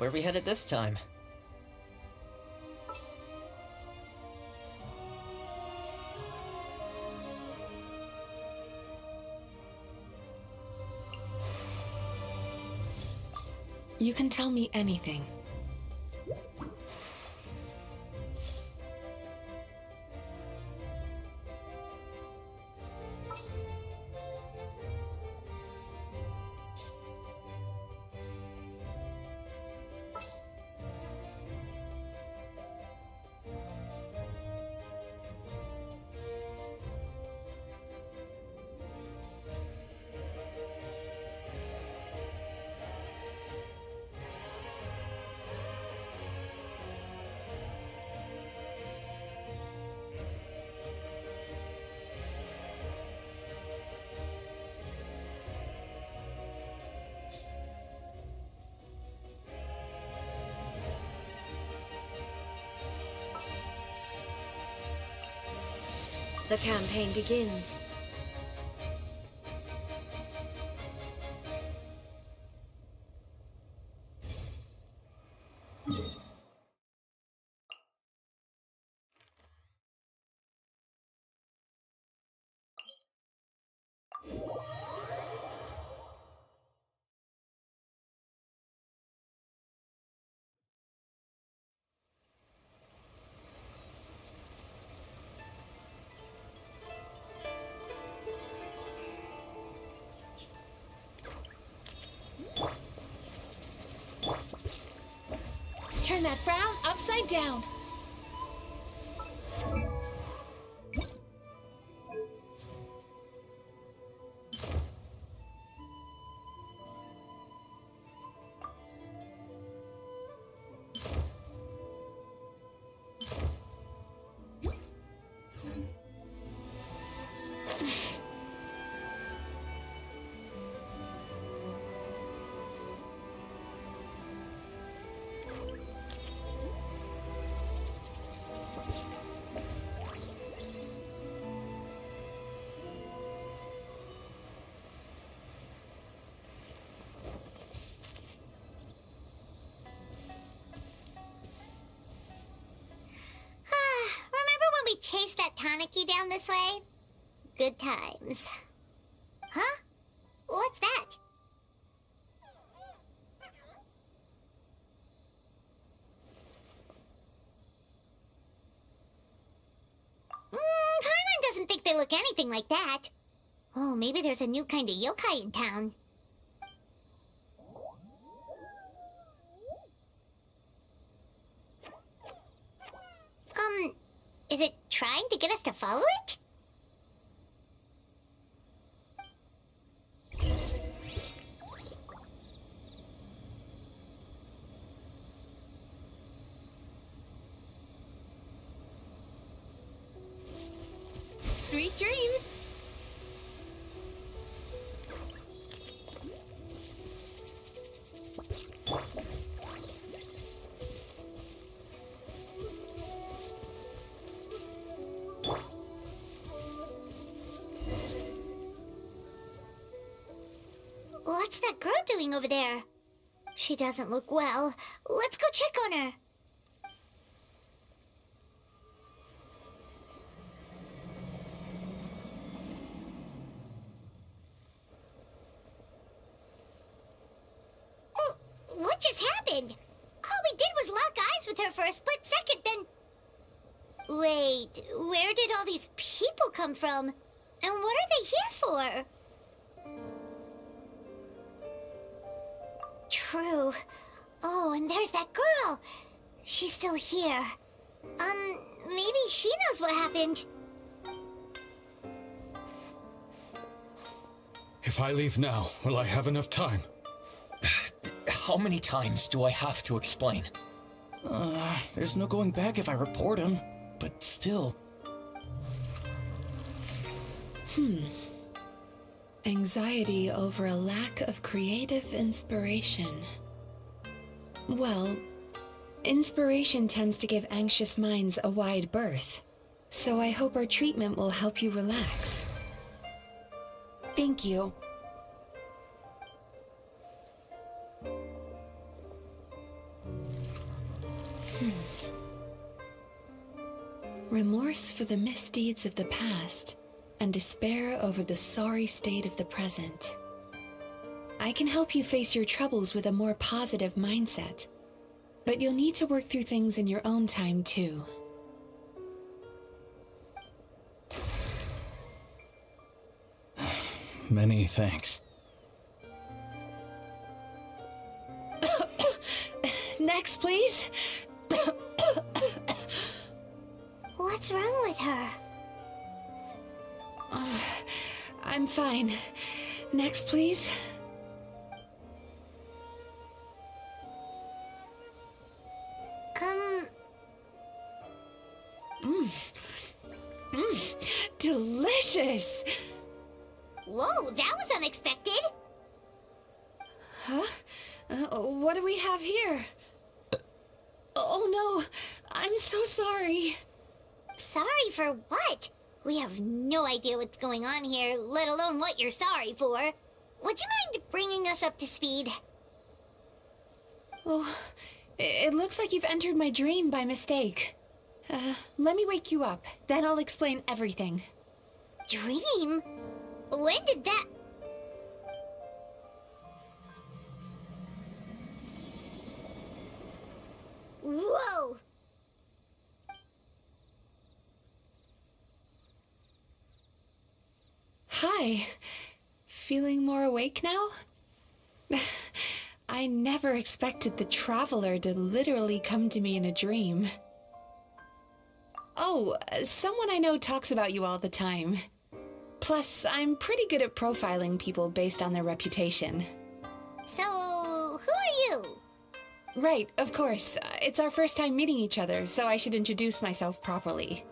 Where are we headed this time? You can tell me anything. The campaign begins. Turn that frown upside down. Remember when we chased that Tanuki down this way? Good times. Huh? What's that? Paimon doesn't think they look anything like that. Oh, maybe there's a new kind of yokai in town. Is it trying to get us to follow it? Sweet dreams! What's that girl doing over there? She doesn't look well. Let's go check on her. Oh, what just happened? All we did was lock eyes with her for a split second, then... Wait, where did all these people come from? And what are they here for? True. Oh, and there's that girl. She's still here. Maybe she knows what happened. If I leave now, will I have enough time? How many times do I have to explain? There's no going back if I report him, but still. Anxiety over a lack of creative inspiration. Well, inspiration tends to give anxious minds a wide berth, so I hope our treatment will help you relax. Thank you. Remorse for the misdeeds of the past, and despair over the sorry state of the present. I can help you face your troubles with a more positive mindset, but you'll need to work through things in your own time too. Many thanks. Next, please. What's wrong with her? I'm fine. Next, please. Delicious! Whoa, that was unexpected. Huh? What do we have here? Oh no, I'm so sorry. Sorry for what? We have no idea what's going on here, let alone what you're sorry for. Would you mind bringing us up to speed? Oh, it looks like you've entered my dream by mistake. Let me wake you up, then I'll explain everything. Dream? When did that... Whoa! Hi. Feeling more awake now? I never expected the Traveler to literally come to me in a dream. Oh, someone I know talks about you all the time. Plus, I'm pretty good at profiling people based on their reputation. So, who are you? Right, of course. It's our first time meeting each other, so I should introduce myself properly.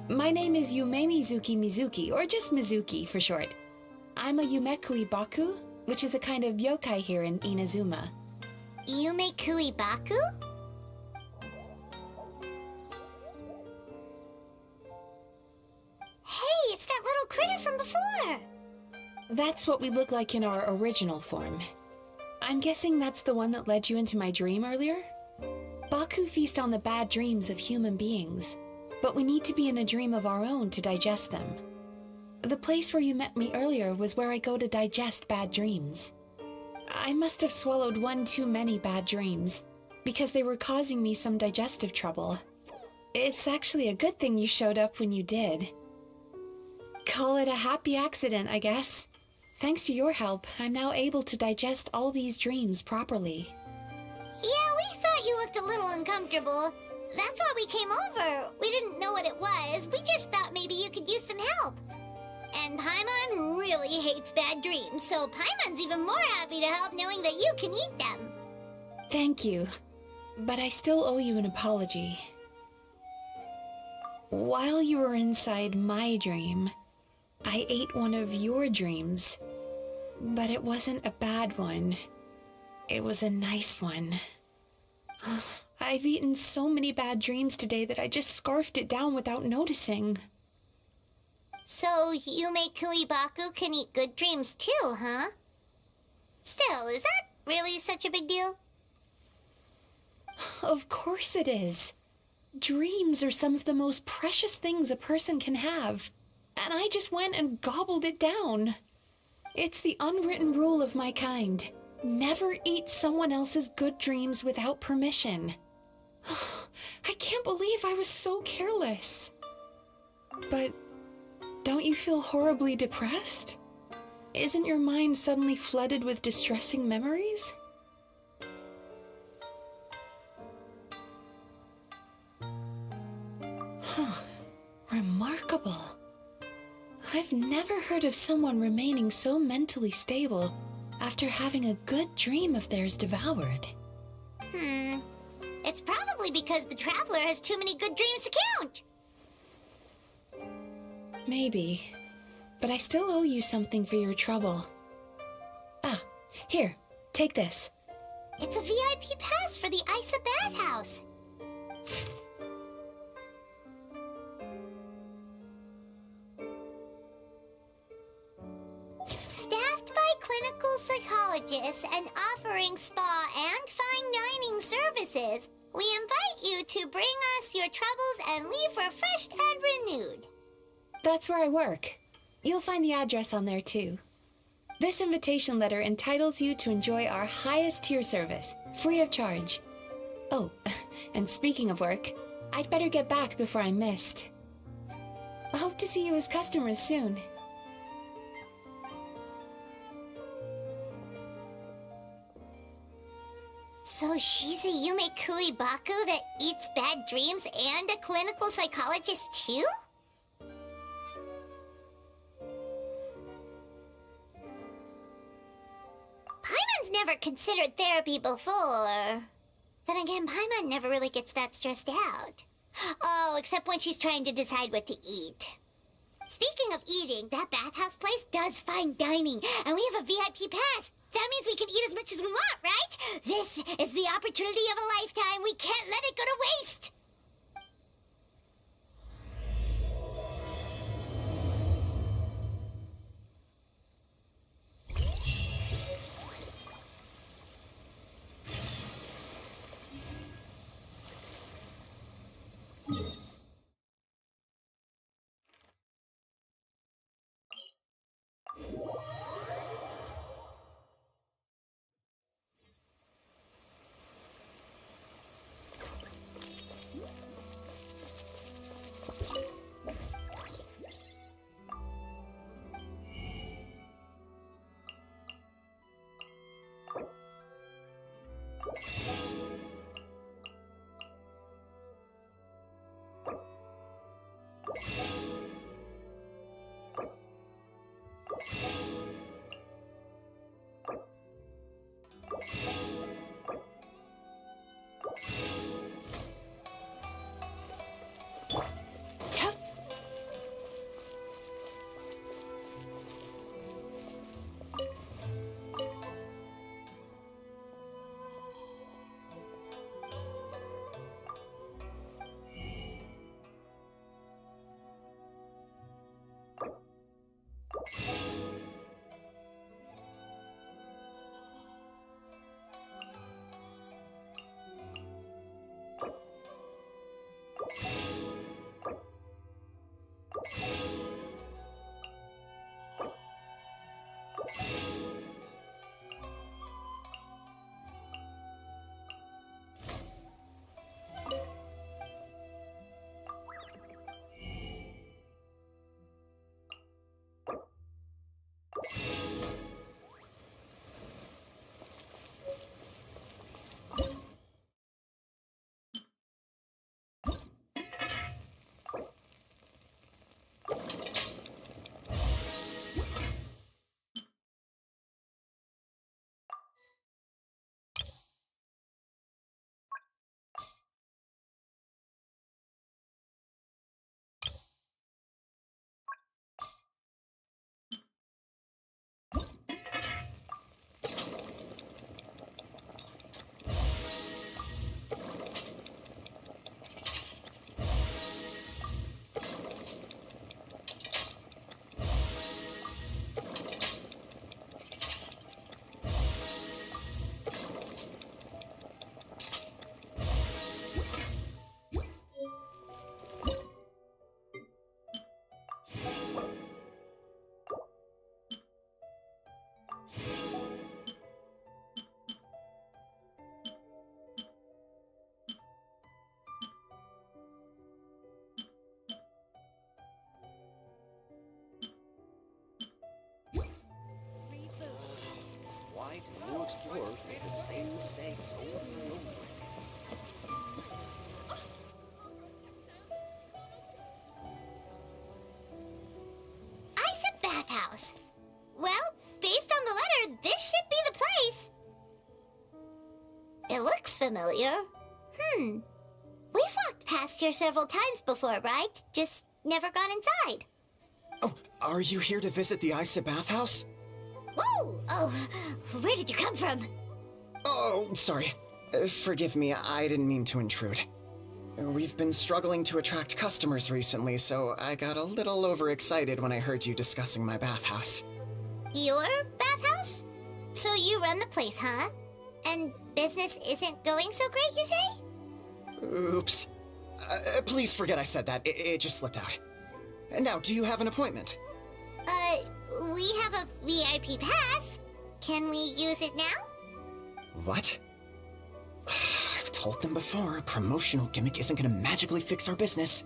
My name is Mizuki, or just Mizuki for short. I'm a Yumekui Baku, which is a kind of yokai here in Inazuma. Yumekui Baku? Hey, it's that little critter from before! That's what we look like in our original form. I'm guessing that's the one that led you into my dream earlier? Baku feast on the bad dreams of human beings, but we need to be in a dream of our own to digest them. The place where you met me earlier was where I go to digest bad dreams. I must have swallowed one too many bad dreams, because they were causing me some digestive trouble. It's actually a good thing you showed up when you did. Call it a happy accident, I guess. Thanks to your help, I'm now able to digest all these dreams properly. Yeah, we thought you looked a little uncomfortable. That's why we came over. We didn't know what it was. We just thought maybe you could use some help. And Paimon really hates bad dreams, so Paimon's even more happy to help knowing that you can eat them. Thank you, but I still owe you an apology. While you were inside my dream, I ate one of your dreams, but it wasn't a bad one. It was a nice one. I've eaten so many bad dreams today that I just scarfed it down without noticing. So Yumekui Baku can eat good dreams too, huh? Still, is that really such a big deal? Of course it is. Dreams are some of the most precious things a person can have, and I just went and gobbled it down. It's the unwritten rule of my kind. Never eat someone else's good dreams without permission. I can't believe I was so careless. But don't you feel horribly depressed? Isn't your mind suddenly flooded with distressing memories? Remarkable. I've never heard of someone remaining so mentally stable after having a good dream of theirs devoured. It's probably because the Traveler has too many good dreams to count. Maybe, but I still owe you something for your trouble. Ah, here, take this. It's a VIP pass for the Isa bathhouse. Staffed by clinical psychologist and offering spa and fine dining services. We invite you to bring us your troubles and leave refreshed and renewed. That's where I work. You'll find the address on there too. This invitation letter entitles you to enjoy our highest tier service, free of charge. Oh, and speaking of work, I'd better get back before I'm missed. I hope to see you as customers soon. So she's a Yume Kuibaku that eats bad dreams and a clinical psychologist too? Paimon's never considered therapy before. Then again, Paimon never really gets that stressed out. Oh, except when she's trying to decide what to eat. Speaking of eating, that bathhouse place does fine dining, and we have a VIP pass. That means we can eat as much as we want, right? This is the opportunity of a lifetime. We can't let it go to waste. Why do new explorers make the same mistakes over and over Ice bathhouse. Well, based on the letter, this should be the place. It looks familiar. We've walked past here several times before, right? Just never gone inside. Oh, are you here to visit the Isa bathhouse? Ooh! Oh, where did you come from? Oh, sorry. Forgive me, I didn't mean to intrude. We've been struggling to attract customers recently, so I got a little overexcited when I heard you discussing my bathhouse. Your bathhouse? So you run the place, huh? And business isn't going so great, you say? Oops. Please forget I said that. It just slipped out. Now, do you have an appointment? We have a VIP pass. Can we use it now? What? I've told them before, a promotional gimmick isn't gonna magically fix our business.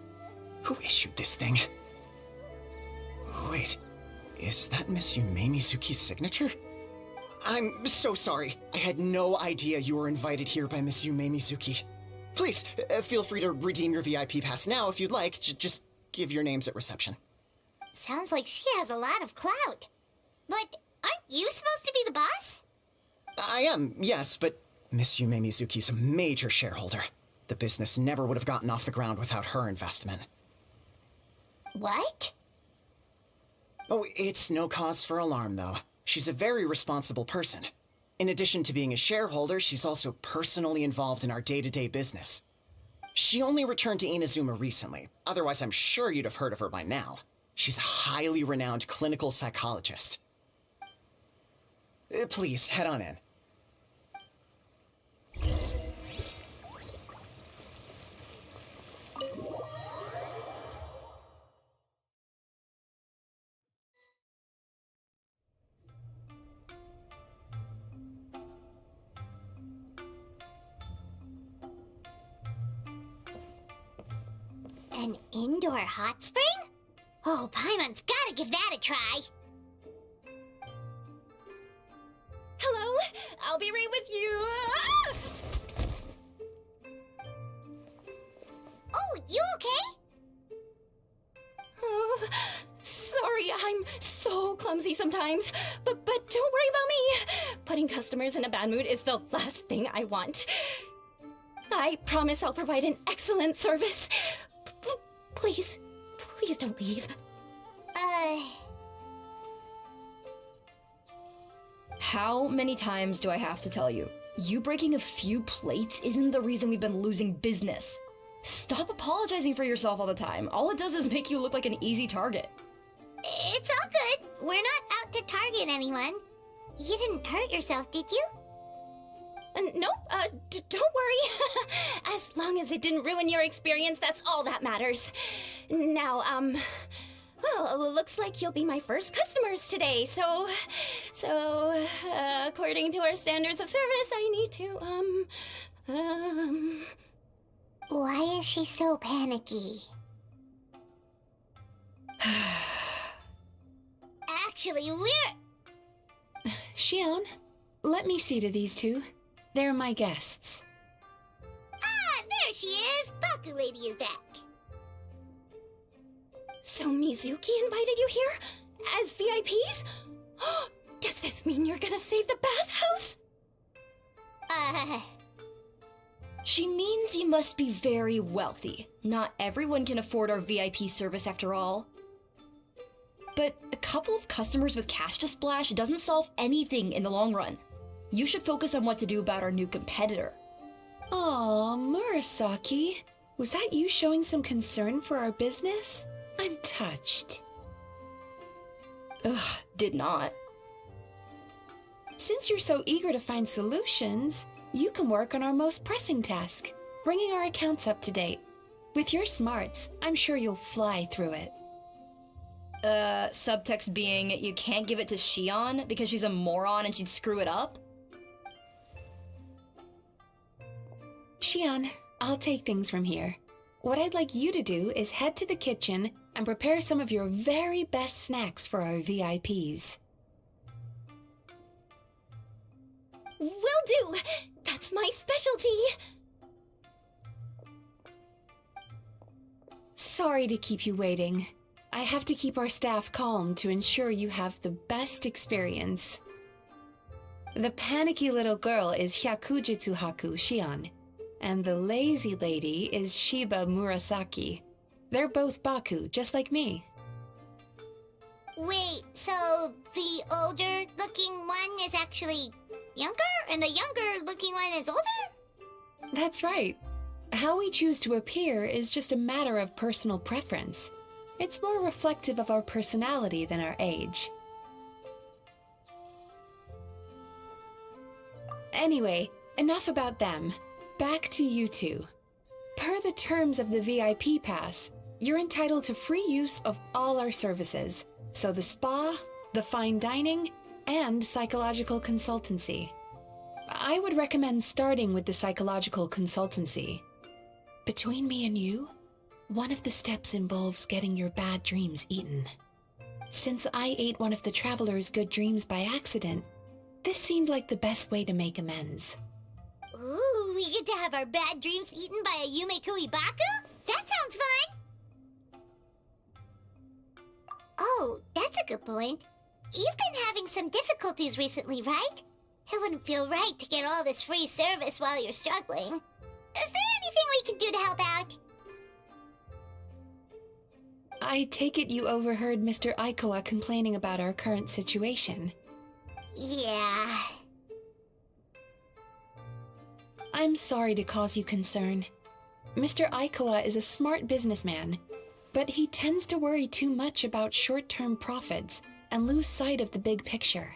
Who issued this thing? Wait, is that Miss Yume Mizuki's signature? I'm so sorry. I had no idea you were invited here by Miss Yume Mizuki. Please, feel free to redeem your VIP pass now if you'd like. Just give your names at reception. Sounds like she has a lot of clout. But aren't you supposed to be the boss? I am, yes, but Miss Yume Mizuki's a major shareholder. The business never would have gotten off the ground without her investment. What? Oh, it's no cause for alarm, though. She's a very responsible person. In addition to being a shareholder, she's also personally involved in our day-to-day business. She only returned to Inazuma recently. Otherwise, I'm sure you'd have heard of her by now. She's a highly renowned clinical psychologist. Please, head on in. An indoor hot spring? Oh, Paimon's gotta give that a try. Hello, I'll be right with you. Ah! Oh, you okay? Oh, sorry, I'm so clumsy sometimes. But don't worry about me. Putting customers in a bad mood is the last thing I want. I promise I'll provide an excellent service. Please don't leave. How many times do I have to tell you? You breaking a few plates isn't the reason we've been losing business. Stop apologizing for yourself all the time. All it does is make you look like an easy target. It's all good. We're not out to target anyone. You didn't hurt yourself, did you? Nope, don't worry. As long as it didn't ruin your experience, that's all that matters. Now, well, looks like you'll be my first customers today, so, according to our standards of service, I need to, Why is she so panicky? Actually, we're... Shion, let me see to these two. They're my guests. Ah, there she is! Baku Lady is back. So Mizuki invited you here? As VIPs? Does this mean you're gonna save the bathhouse? She means you must be very wealthy. Not everyone can afford our VIP service after all. But a couple of customers with cash to splash doesn't solve anything in the long run. You should focus on what to do about our new competitor. Aw, Murasaki. Was that you showing some concern for our business? I'm touched. Ugh, did not. Since you're so eager to find solutions, you can work on our most pressing task, bringing our accounts up to date. With your smarts, I'm sure you'll fly through it. Subtext being, you can't give it to Shion because she's a moron and she'd screw it up? Shion, I'll take things from here. What I'd like you to do is head to the kitchen and prepare some of your very best snacks for our VIPs. Will do! That's my specialty! Sorry to keep you waiting. I have to keep our staff calm to ensure you have the best experience. The panicky little girl is Hyakujitsu Haku Shion, and the lazy lady is Shiba Murasaki. They're both Baku, just like me. Wait, so the older-looking one is actually younger, and the younger-looking one is older? That's right. How we choose to appear is just a matter of personal preference. It's more reflective of our personality than our age. Anyway, enough about them. Back to you two. Per the terms of the VIP pass, you're entitled to free use of all our services. So the spa, the fine dining, and psychological consultancy. I would recommend starting with the psychological consultancy. Between me and you, one of the steps involves getting your bad dreams eaten. Since I ate one of the traveler's good dreams by accident, this seemed like the best way to make amends. Ooh, we get to have our bad dreams eaten by a Yume Kuibaku? That sounds fun! Oh, that's a good point. You've been having some difficulties recently, right? It wouldn't feel right to get all this free service while you're struggling. Is there anything we can do to help out? I take it you overheard Mr. Aikawa complaining about our current situation. Yeah. I'm sorry to cause you concern. Mr. Aikawa is a smart businessman, but he tends to worry too much about short-term profits and lose sight of the big picture.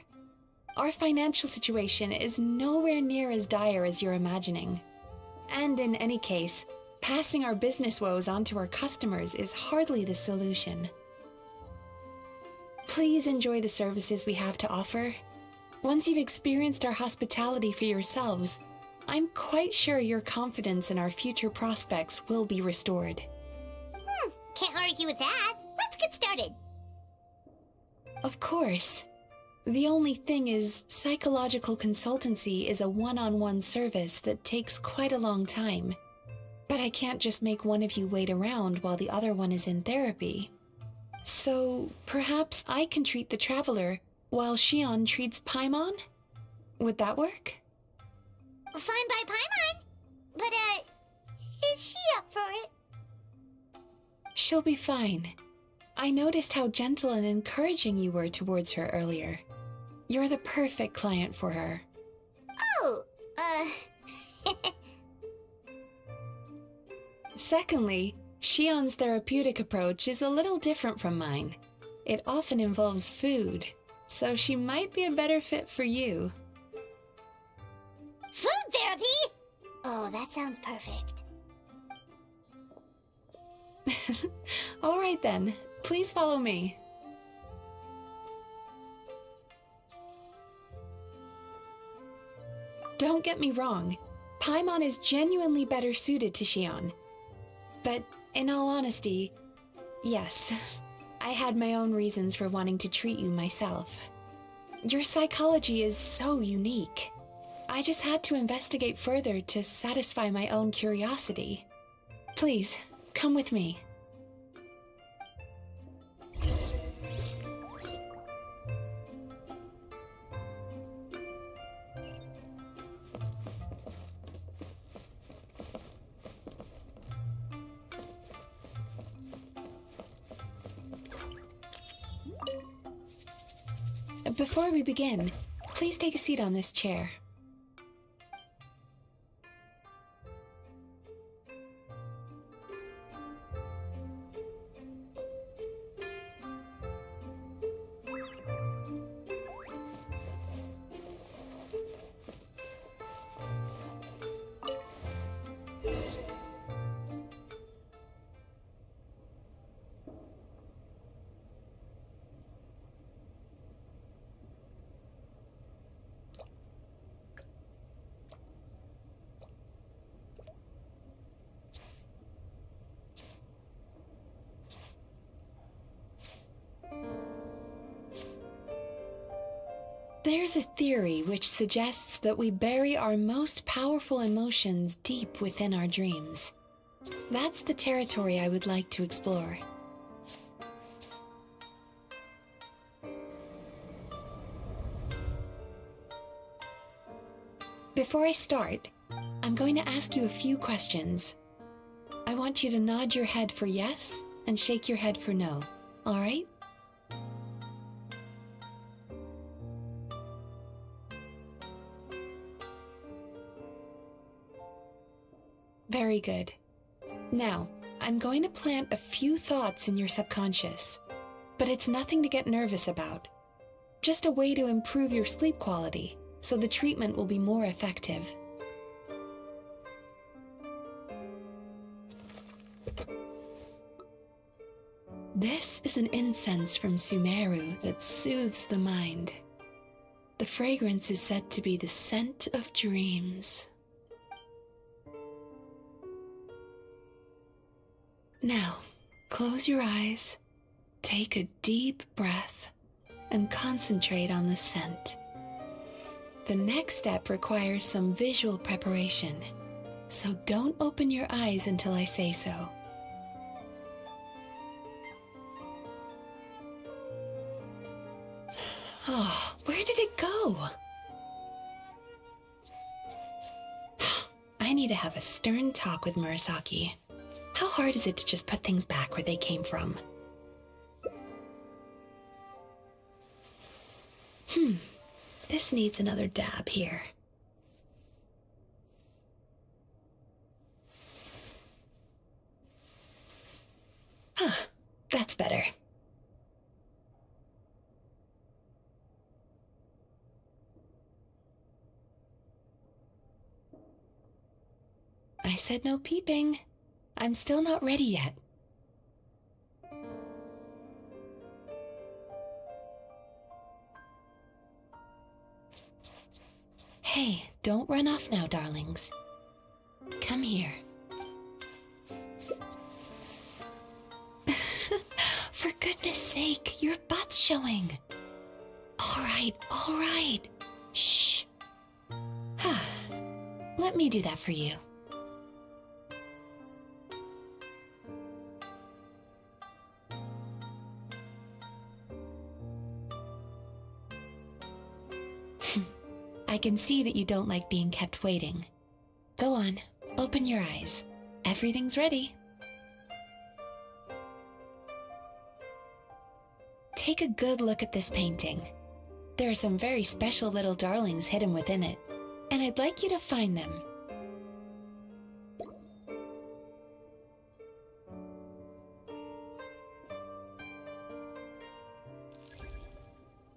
Our financial situation is nowhere near as dire as you're imagining. And in any case, passing our business woes on to our customers is hardly the solution. Please enjoy the services we have to offer. Once you've experienced our hospitality for yourselves, I'm quite sure your confidence in our future prospects will be restored. Can't argue with that. Let's get started. Of course. The only thing is, psychological consultancy is a one-on-one service that takes quite a long time. But I can't just make one of you wait around while the other one is in therapy. So, perhaps I can treat the traveler while Shion treats Paimon? Would that work? Fine by Paimon. But, is she up for it? She'll be fine. I noticed how gentle and encouraging you were towards her earlier. You're the perfect client for her. Oh, Secondly, Shion's therapeutic approach is a little different from mine. It often involves food, so she might be a better fit for you. Food therapy? Oh, that sounds perfect. All right then, please follow me. Don't get me wrong, Paimon is genuinely better suited to Shion. But in all honesty, yes, I had my own reasons for wanting to treat you myself. Your psychology is so unique. I just had to investigate further to satisfy my own curiosity. Please, come with me. Before we begin, please take a seat on this chair. There's a theory which suggests that we bury our most powerful emotions deep within our dreams. That's the territory I would like to explore. Before I start, I'm going to ask you a few questions. I want you to nod your head for yes and shake your head for no, all right? Very good. Now, I'm going to plant a few thoughts in your subconscious, but it's nothing to get nervous about. Just a way to improve your sleep quality, so the treatment will be more effective. This is an incense from Sumeru that soothes the mind. The fragrance is said to be the scent of dreams. Now, close your eyes, take a deep breath, and concentrate on the scent. The next step requires some visual preparation, so don't open your eyes until I say so. Oh, where did it go? I need to have a stern talk with Murasaki. How hard is it to just put things back where they came from? This needs another dab here. That's better. I said no peeping. I'm still not ready yet. Hey, don't run off now, darlings. Come here. For goodness sake, your butt's showing. All right. Shh. Let me do that for you. I can see that you don't like being kept waiting. Go on, open your eyes. Everything's ready. Take a good look at this painting. There are some very special little darlings hidden within it, and I'd like you to find them.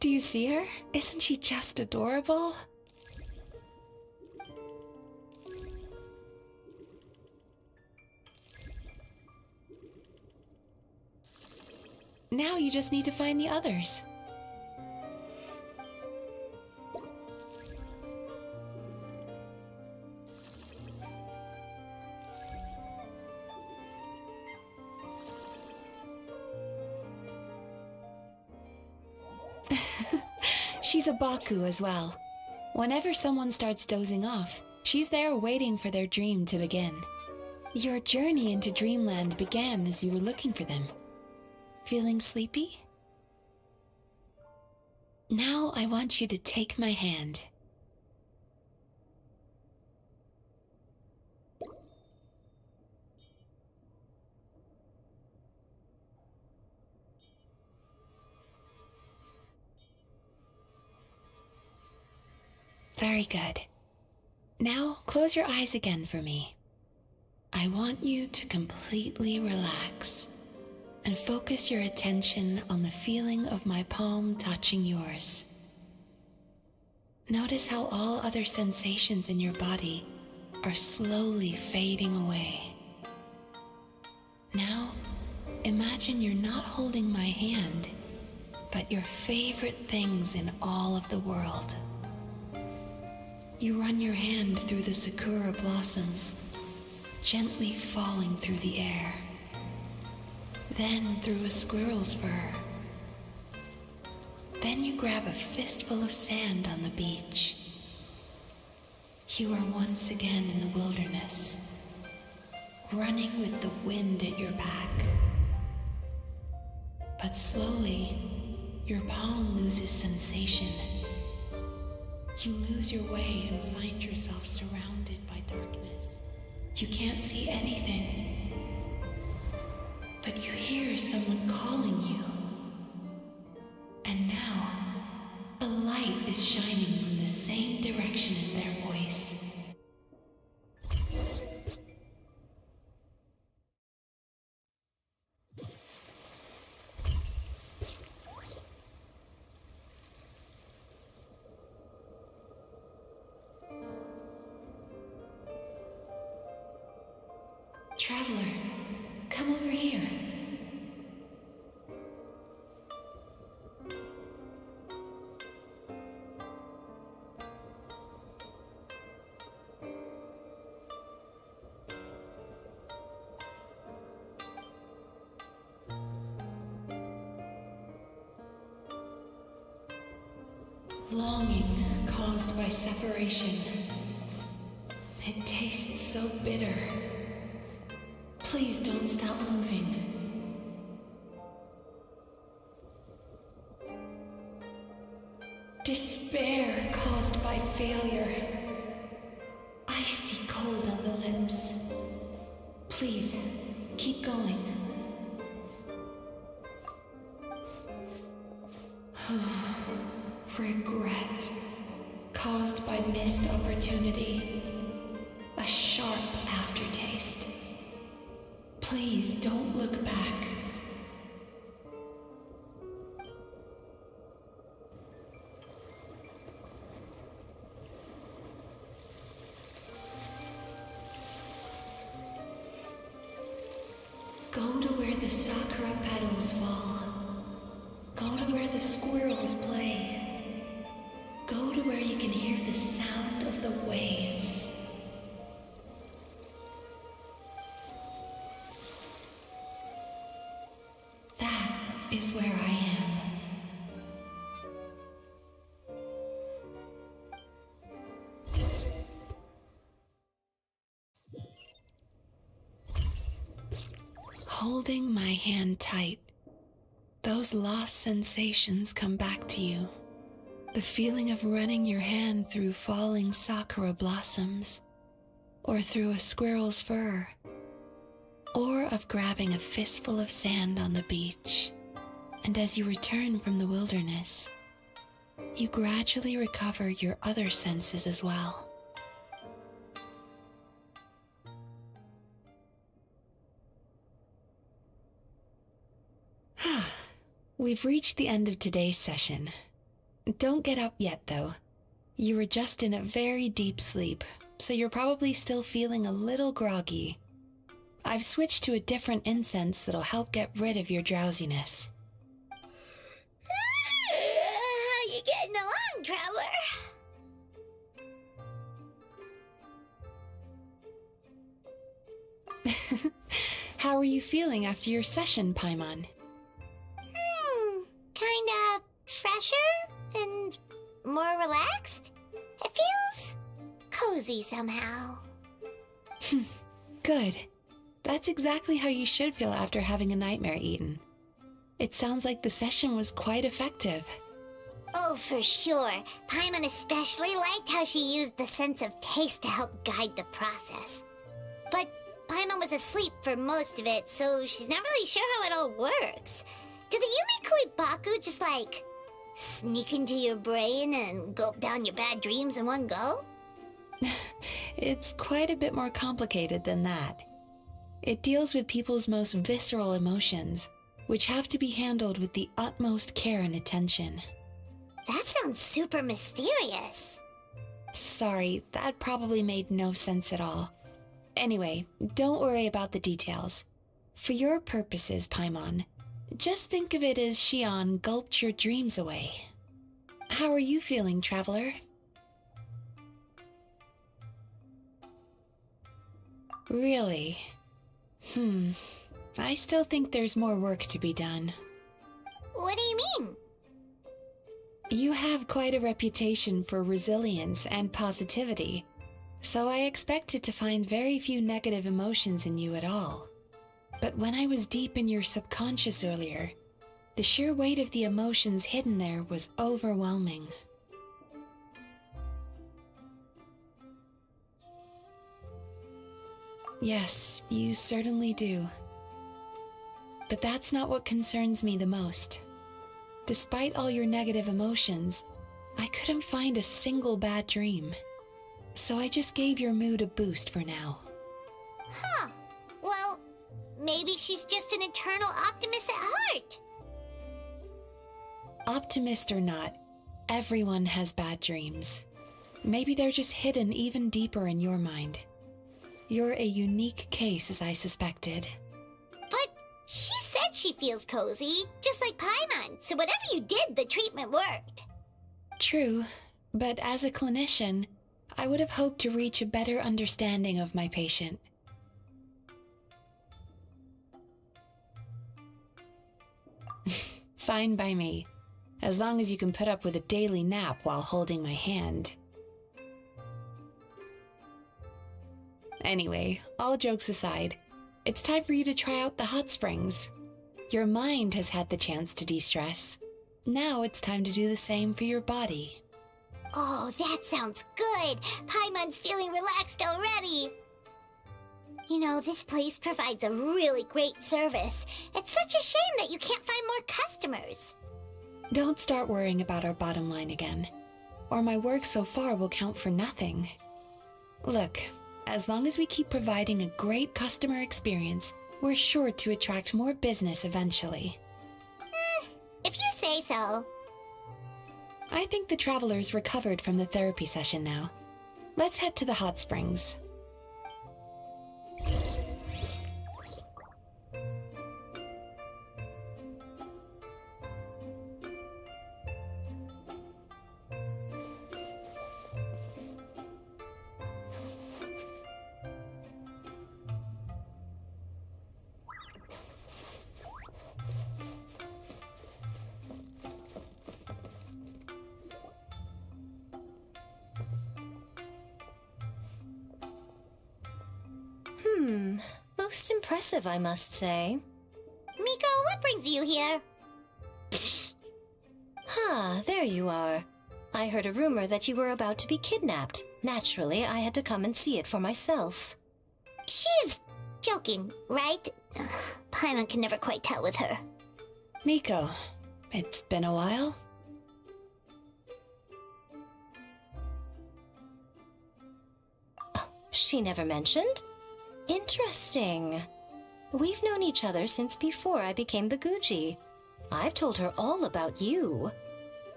Do you see her? Isn't she just adorable? Now you just need to find the others. She's a Baku as well. Whenever someone starts dozing off, she's there waiting for their dream to begin. Your journey into Dreamland began as you were looking for them. Feeling sleepy? Now I want you to take my hand. Very good. Now close your eyes again for me. I want you to completely relax and focus your attention on the feeling of my palm touching yours. Notice how all other sensations in your body are slowly fading away. Now, imagine you're not holding my hand, but your favorite things in all of the world. You run your hand through the sakura blossoms, gently falling through the air. Then through a squirrel's fur. Then you grab a fistful of sand on the beach. You are once again in the wilderness, running with the wind at your back. But slowly, your palm loses sensation. You lose your way and find yourself surrounded by darkness. You can't see anything. But you hear someone calling you. And now, a light is shining from the same direction as their voice. Traveler, come over here. Longing caused by separation. It tastes so bitter. Please don't stop moving. Despair caused by failure. Icy cold on the lips. Please, keep going. Regret caused by missed opportunity. A sharp aftertaste. Please don't look back. Go to where the sakura petals fall. Go to where the squirrels play. Go to where you can hear the sound of the waves. That is where I am. Holding my hand tight, those lost sensations come back to you. The feeling of running your hand through falling sakura blossoms, or through a squirrel's fur, or of grabbing a fistful of sand on the beach. And as you return from the wilderness, you gradually recover your other senses as well. We've reached the end of today's session. Don't get up yet, though. You were just in a very deep sleep, so you're probably still feeling a little groggy. I've switched to a different incense that'll help get rid of your drowsiness. How you getting along, Traveler? How are you feeling after your session, Paimon? Kinda fresher and more relaxed. It feels cozy somehow. Good. That's exactly how you should feel after having a nightmare eaten. It sounds like the session was quite effective. Oh, for sure. Paimon especially liked how she used the sense of taste to help guide the process. But Paimon was asleep for most of it, so she's not really sure how it all works. Did the Yumi Kuibaku just, like, sneak into your brain and gulp down your bad dreams in one go? It's quite a bit more complicated than that. It deals with people's most visceral emotions, which have to be handled with the utmost care and attention. That sounds super mysterious. Sorry, that probably made no sense at all. Anyway, don't worry about the details. For your purposes, Paimon, just think of it as Shion gulped your dreams away. How are you feeling, Traveler? Really? I still think there's more work to be done. What do you mean? You have quite a reputation for resilience and positivity, so I expected to find very few negative emotions in you at all. But when I was deep in your subconscious earlier, the sheer weight of the emotions hidden there was overwhelming. Yes, you certainly do. But that's not what concerns me the most. Despite all your negative emotions, I couldn't find a single bad dream. So I just gave your mood a boost for now. Huh. Well, maybe she's just an eternal optimist at heart. Optimist or not, everyone has bad dreams. Maybe they're just hidden even deeper in your mind. You're a unique case, as I suspected. But she said she feels cozy, just like Paimon, so whatever you did, the treatment worked. True, but as a clinician, I would have hoped to reach a better understanding of my patient. Fine by me, as long as you can put up with a daily nap while holding my hand. Anyway, all jokes aside, it's time for you to try out the hot springs. Your mind has had the chance to de-stress. Now it's time to do the same for your body. Oh, that sounds good. Paimon's feeling relaxed already. You know, this place provides a really great service. It's such a shame that you can't find more customers. Don't start worrying about our bottom line again, or my work so far will count for nothing. Look, as long as we keep providing a great customer experience, we're sure to attract more business eventually. If you say so. I think the travelers recovered from the therapy session now. Let's head to the hot springs. Most impressive, I must say. Miko, what brings you here? There you are. I heard a rumor that you were about to be kidnapped. Naturally, I had to come and see it for myself. She's joking, right? Paimon can never quite tell with her. Miko, it's been a while. She never mentioned? Interesting. We've known each other since before I became the Guji. I've told her all about you.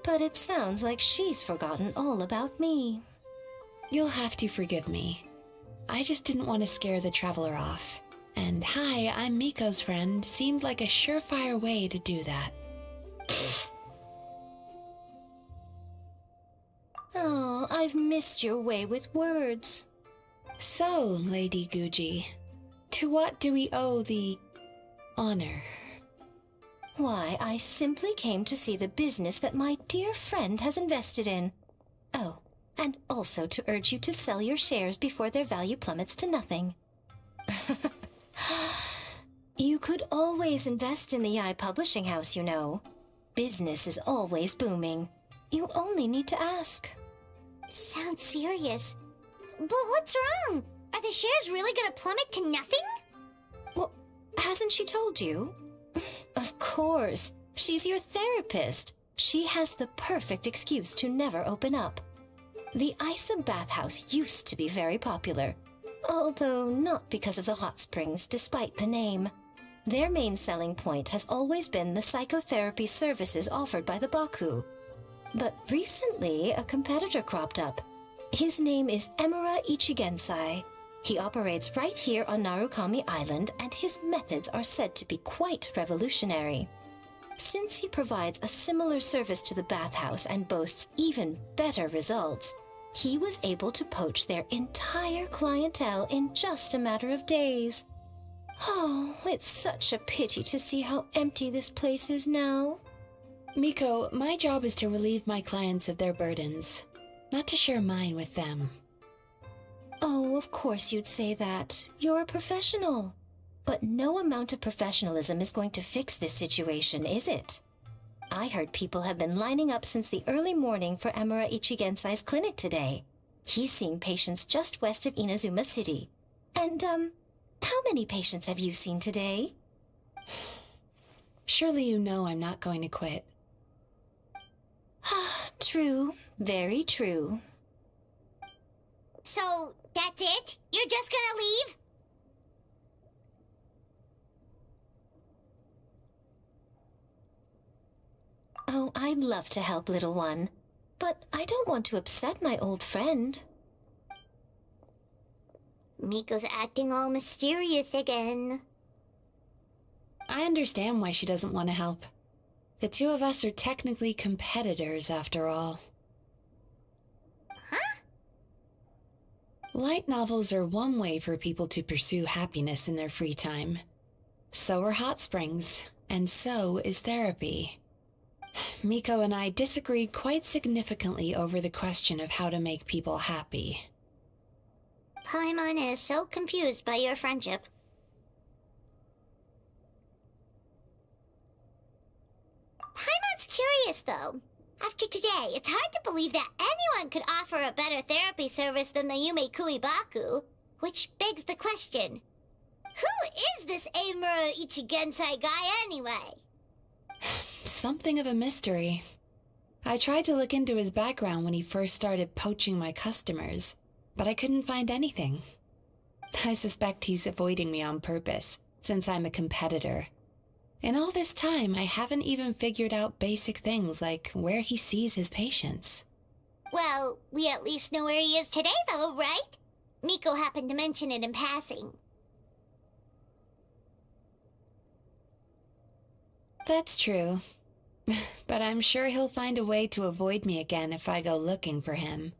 But it sounds like she's forgotten all about me. You'll have to forgive me. I just didn't want to scare the traveler off. And hi, I'm Miko's friend seemed like a surefire way to do that. Oh, I've missed your way with words. So, Lady Guji, to what do we owe the honor? Why, I simply came to see the business that my dear friend has invested in. Oh, and also to urge you to sell your shares before their value plummets to nothing. You could always invest in the Eye Publishing House, you know. Business is always booming. You only need to ask. Sounds serious. But what's wrong? Are the shares really gonna plummet to nothing? Well, hasn't she told you? Of course. She's your therapist. She has the perfect excuse to never open up. The Isa bathhouse used to be very popular, although not because of the hot springs, despite the name. Their main selling point has always been the psychotherapy services offered by the Baku. But recently, a competitor cropped up. His name is Emura Ichigensai. He operates right here on Narukami Island, and his methods are said to be quite revolutionary. Since he provides a similar service to the bathhouse and boasts even better results, he was able to poach their entire clientele in just a matter of days. Oh, it's such a pity to see how empty this place is now. Miko, my job is to relieve my clients of their burdens, not to share mine with them. Oh, of course you'd say that. You're a professional. But no amount of professionalism is going to fix this situation, is it? I heard people have been lining up since the early morning for Emura Ichigensai's clinic today. He's seeing patients just west of Inazuma City. And, how many patients have you seen today? Surely you know I'm not going to quit. True. Very true. So, that's it? You're just gonna leave? Oh, I'd love to help, little one. But I don't want to upset my old friend. Miko's acting all mysterious again. I understand why she doesn't want to help. The two of us are technically competitors, after all. Huh? Light novels are one way for people to pursue happiness in their free time. So are hot springs, and so is therapy. Miko and I disagreed quite significantly over the question of how to make people happy. Paimon is so confused by your friendship. Paimon's curious, though. After today, it's hard to believe that anyone could offer a better therapy service than the Yume Kuibaku. Which begs the question, who is this Eimura Ichigensai guy anyway? Something of a mystery. I tried to look into his background when he first started poaching my customers, but I couldn't find anything. I suspect he's avoiding me on purpose, since I'm a competitor. In all this time, I haven't even figured out basic things like where he sees his patients. Well, we at least know where he is today, though, right? Miko happened to mention it in passing. That's true. But I'm sure he'll find a way to avoid me again if I go looking for him.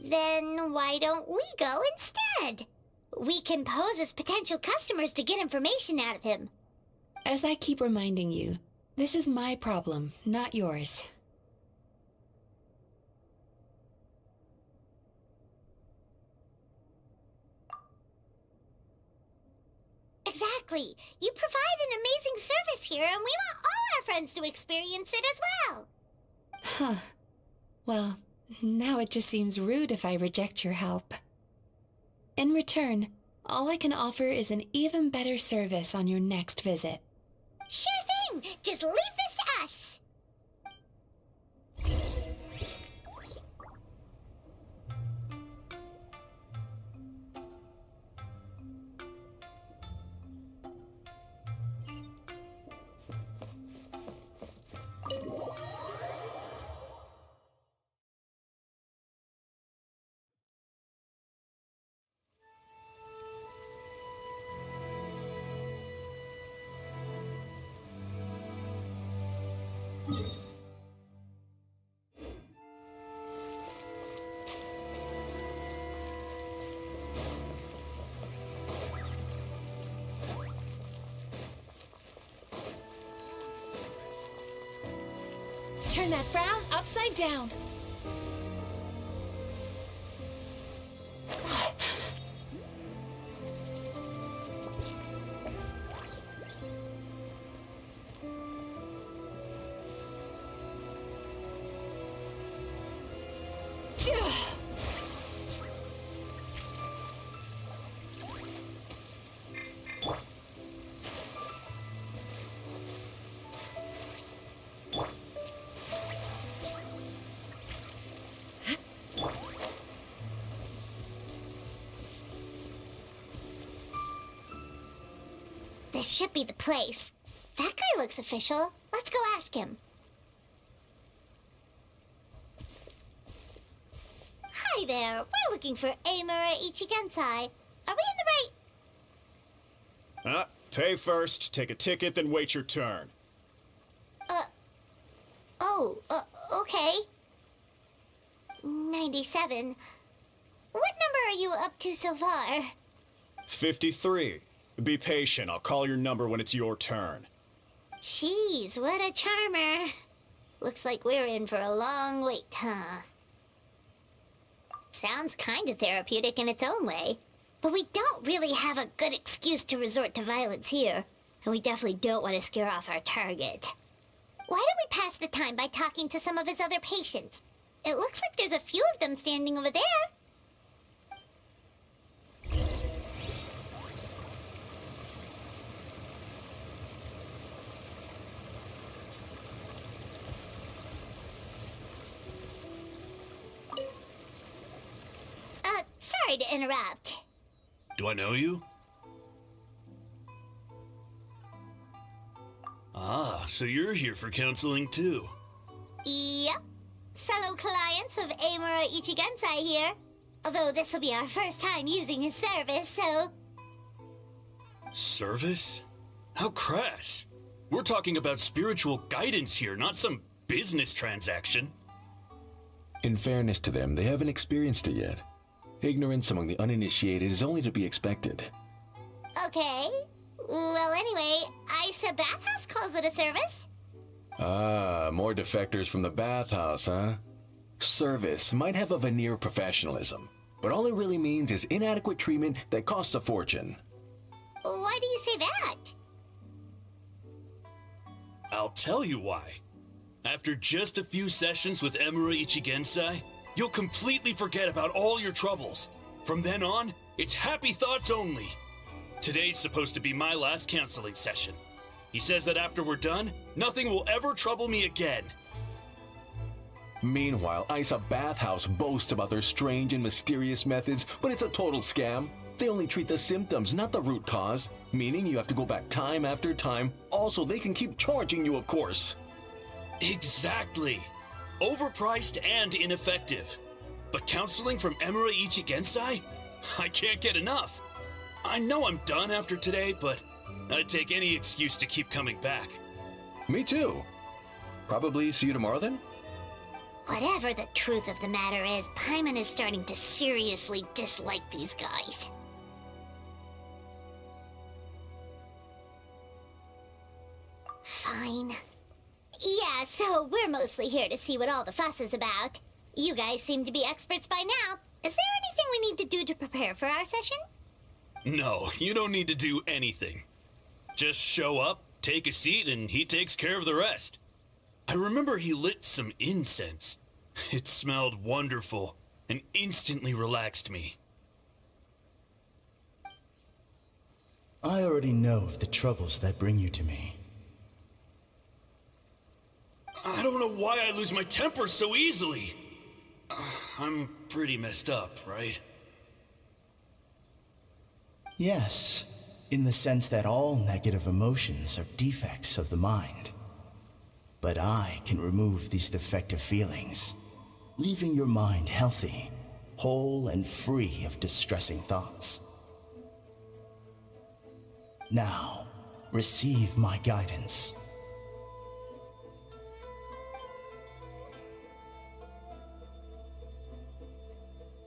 Then why don't we go instead? We can pose as potential customers to get information out of him. As I keep reminding you, this is my problem, not yours. Exactly. You provide an amazing service here, and we want all our friends to experience it as well. Huh. Well, now it just seems rude if I reject your help. In return, all I can offer is an even better service on your next visit. Sure thing! Just leave this to us! Turn that frown upside down. This should be the place. That guy looks official. Let's go ask him. Hi there. We're looking for Eimura Ichigensai. Are we in the right... Pay first, take a ticket, then wait your turn. Okay. 97. What number are you up to so far? 53. Be patient, I'll call your number when it's your turn. Jeez, what a charmer. Looks like we're in for a long wait, huh? Sounds kinda therapeutic in its own way. But we don't really have a good excuse to resort to violence here. And we definitely don't want to scare off our target. Why don't we pass the time by talking to some of his other patients? It looks like there's a few of them standing over there. Sorry to interrupt. Do I know you? Ah, so you're here for counseling too. Yep. Fellow clients of Eimura Ichigensai here. Although this will be our first time using his service, so... Service? How crass. We're talking about spiritual guidance here, not some business transaction. In fairness to them, they haven't experienced it yet. Ignorance among the uninitiated is only to be expected. Okay. Well, anyway, Isa Bathhouse calls it a service. Ah, more defectors from the bathhouse, huh? Service might have a veneer of professionalism, but all it really means is inadequate treatment that costs a fortune. Why do you say that? I'll tell you why. After just a few sessions with Emura Ichigensai, you'll completely forget about all your troubles. From then on, it's happy thoughts only. Today's supposed to be my last counseling session. He says that after we're done, nothing will ever trouble me again. Meanwhile, Isa Bathhouse boasts about their strange and mysterious methods, but it's a total scam. They only treat the symptoms, not the root cause, meaning you have to go back time after time. Also, they can keep charging you, of course. Exactly. Overpriced and ineffective. But counseling from Emura Ichigensai? I can't get enough. I know I'm done after today, but I'd take any excuse to keep coming back. Me too. Probably see you tomorrow then? Whatever the truth of the matter is, Paimon is starting to seriously dislike these guys. Fine. Yeah, so we're mostly here to see what all the fuss is about. You guys seem to be experts by now. Is there anything we need to do to prepare for our session? No, you don't need to do anything. Just show up, take a seat, and he takes care of the rest. I remember he lit some incense. It smelled wonderful and instantly relaxed me. I already know of the troubles that bring you to me. I don't know why I lose my temper so easily. I'm pretty messed up, right? Yes, in the sense that all negative emotions are defects of the mind. But I can remove these defective feelings, leaving your mind healthy, whole and free of distressing thoughts. Now, receive my guidance.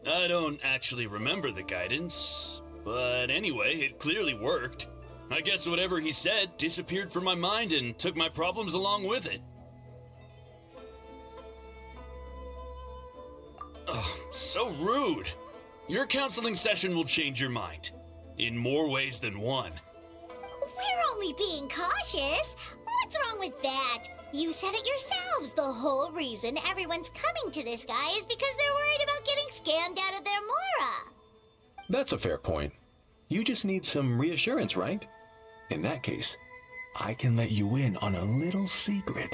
I don't actually remember the guidance, but anyway, it clearly worked. I guess whatever he said disappeared from my mind and took my problems along with it. Ugh, so rude. Your counseling session will change your mind. In more ways than one. We're only being cautious. What's wrong with that? You said it yourselves. The whole reason everyone's coming to this guy is because they're worried about getting scammed out of their Mora. That's a fair point. You just need some reassurance, right? In that case, I can let you in on a little secret.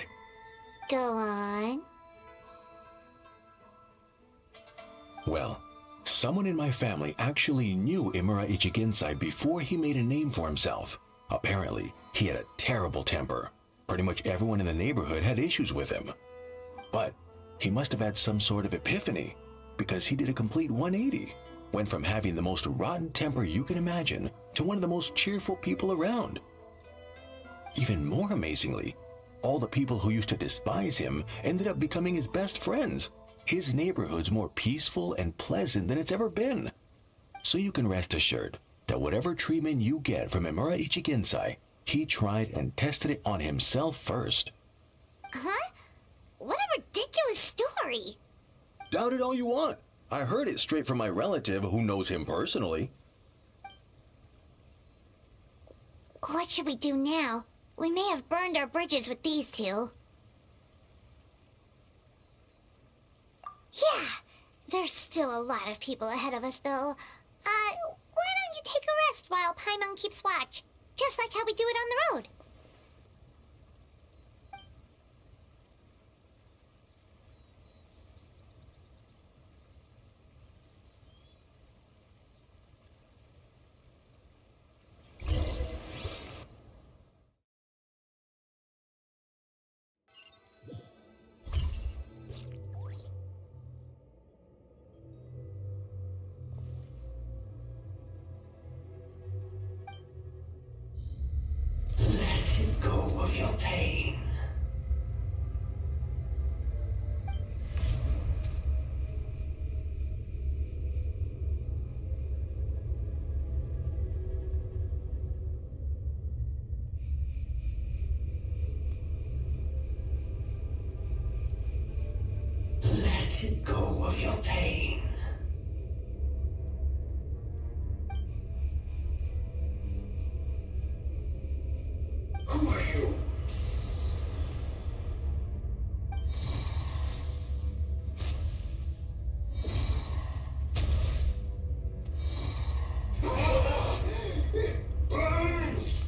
Go on. Well, someone in my family actually knew Imura Ichigensai before he made a name for himself. Apparently, he had a terrible temper. Pretty much everyone in the neighborhood had issues with him. But he must have had some sort of epiphany, because he did a complete 180. Went from having the most rotten temper you can imagine to one of the most cheerful people around. Even more amazingly, all the people who used to despise him ended up becoming his best friends. His neighborhood's more peaceful and pleasant than it's ever been. So you can rest assured that whatever treatment you get from Imura Ichigensai, he tried and tested it on himself first. Huh? What a ridiculous story! Doubt it all you want. I heard it straight from my relative who knows him personally. What should we do now? We may have burned our bridges with these two. Yeah, there's still a lot of people ahead of us, though. Why don't you take a rest while Paimon keeps watch? Just like how we do it on the road. Let go of your pain. Who are you? It burns!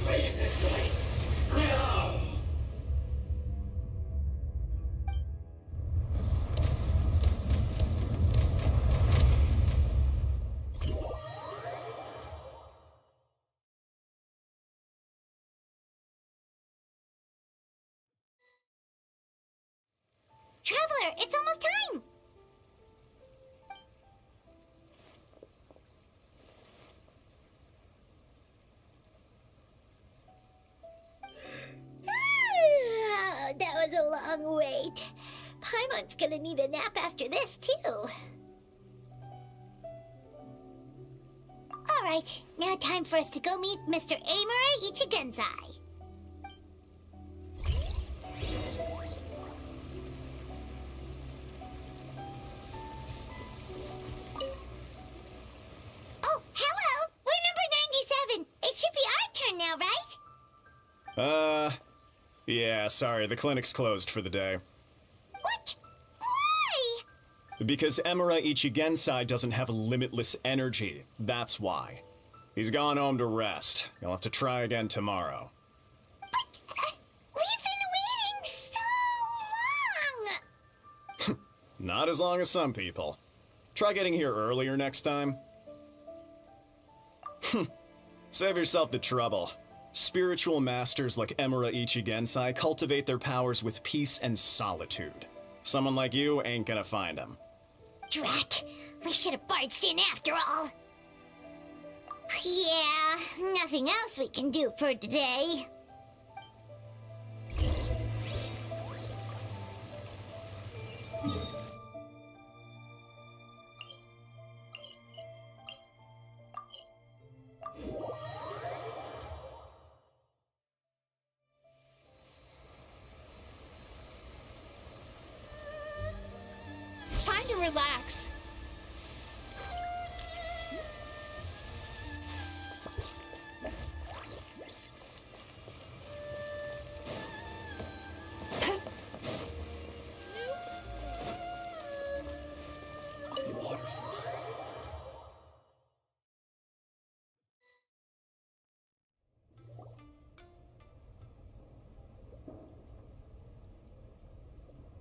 Leave this place now! Traveler, it's almost time! That was a long wait. Paimon's gonna need a nap after this, too. Alright, now time for us to go meet Mr. Amura Ichigenzai. Oh, hello! We're number 97. It should be our turn now, right? Yeah, sorry, the clinic's closed for the day. What? Why? Because Emura Ichigensai doesn't have limitless energy, that's why. He's gone home to rest. You'll have to try again tomorrow. But, we've been waiting so long! Not as long as some people. Try getting here earlier next time. Save yourself the trouble. Spiritual masters like Emura Ichigensai cultivate their powers with peace and solitude. Someone like you ain't gonna find them. Drat! We should have barged in after all. Yeah, nothing else we can do for today. Time to relax.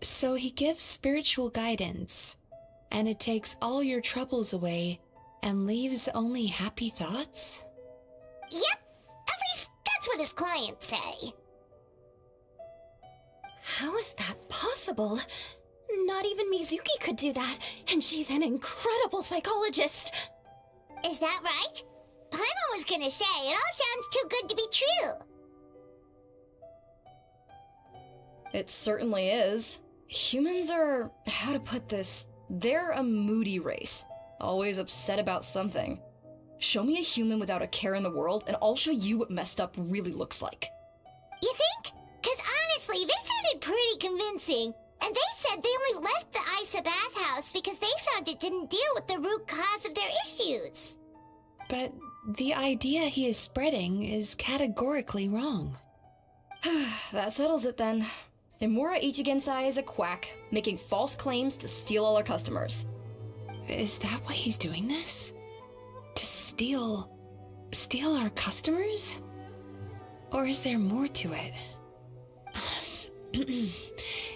So he gives spiritual guidance, and it takes all your troubles away and leaves only happy thoughts? Yep, at least that's what his clients say. How is that possible? Not even Mizuki could do that, and she's an incredible psychologist. Is that right? Paimon was gonna say, it all sounds too good to be true. It certainly is. Humans are, how to put this, they're a moody race. Always upset about something. Show me a human without a care in the world, and I'll show you what messed up really looks like. You think? Cause honestly, this sounded pretty convincing. And they said they only left the Isa bathhouse because they found it didn't deal with the root cause of their issues. But the idea he is spreading is categorically wrong. That settles it then. Emura Ichigensai is a quack, making false claims to steal all our customers. Is that why he's doing this? To steal our customers? Or is there more to it?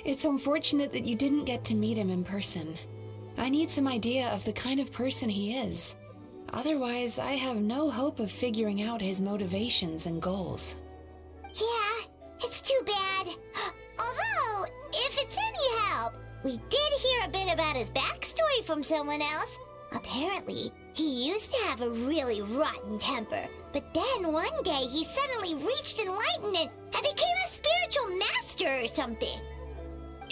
It's unfortunate that you didn't get to meet him in person. I need some idea of the kind of person he is. Otherwise, I have no hope of figuring out his motivations and goals. Yeah, it's too bad. Although, if it's any help, we did hear a bit about his backstory from someone else. Apparently, he used to have a really rotten temper, but then one day he suddenly reached enlightenment and became a spiritual master or something.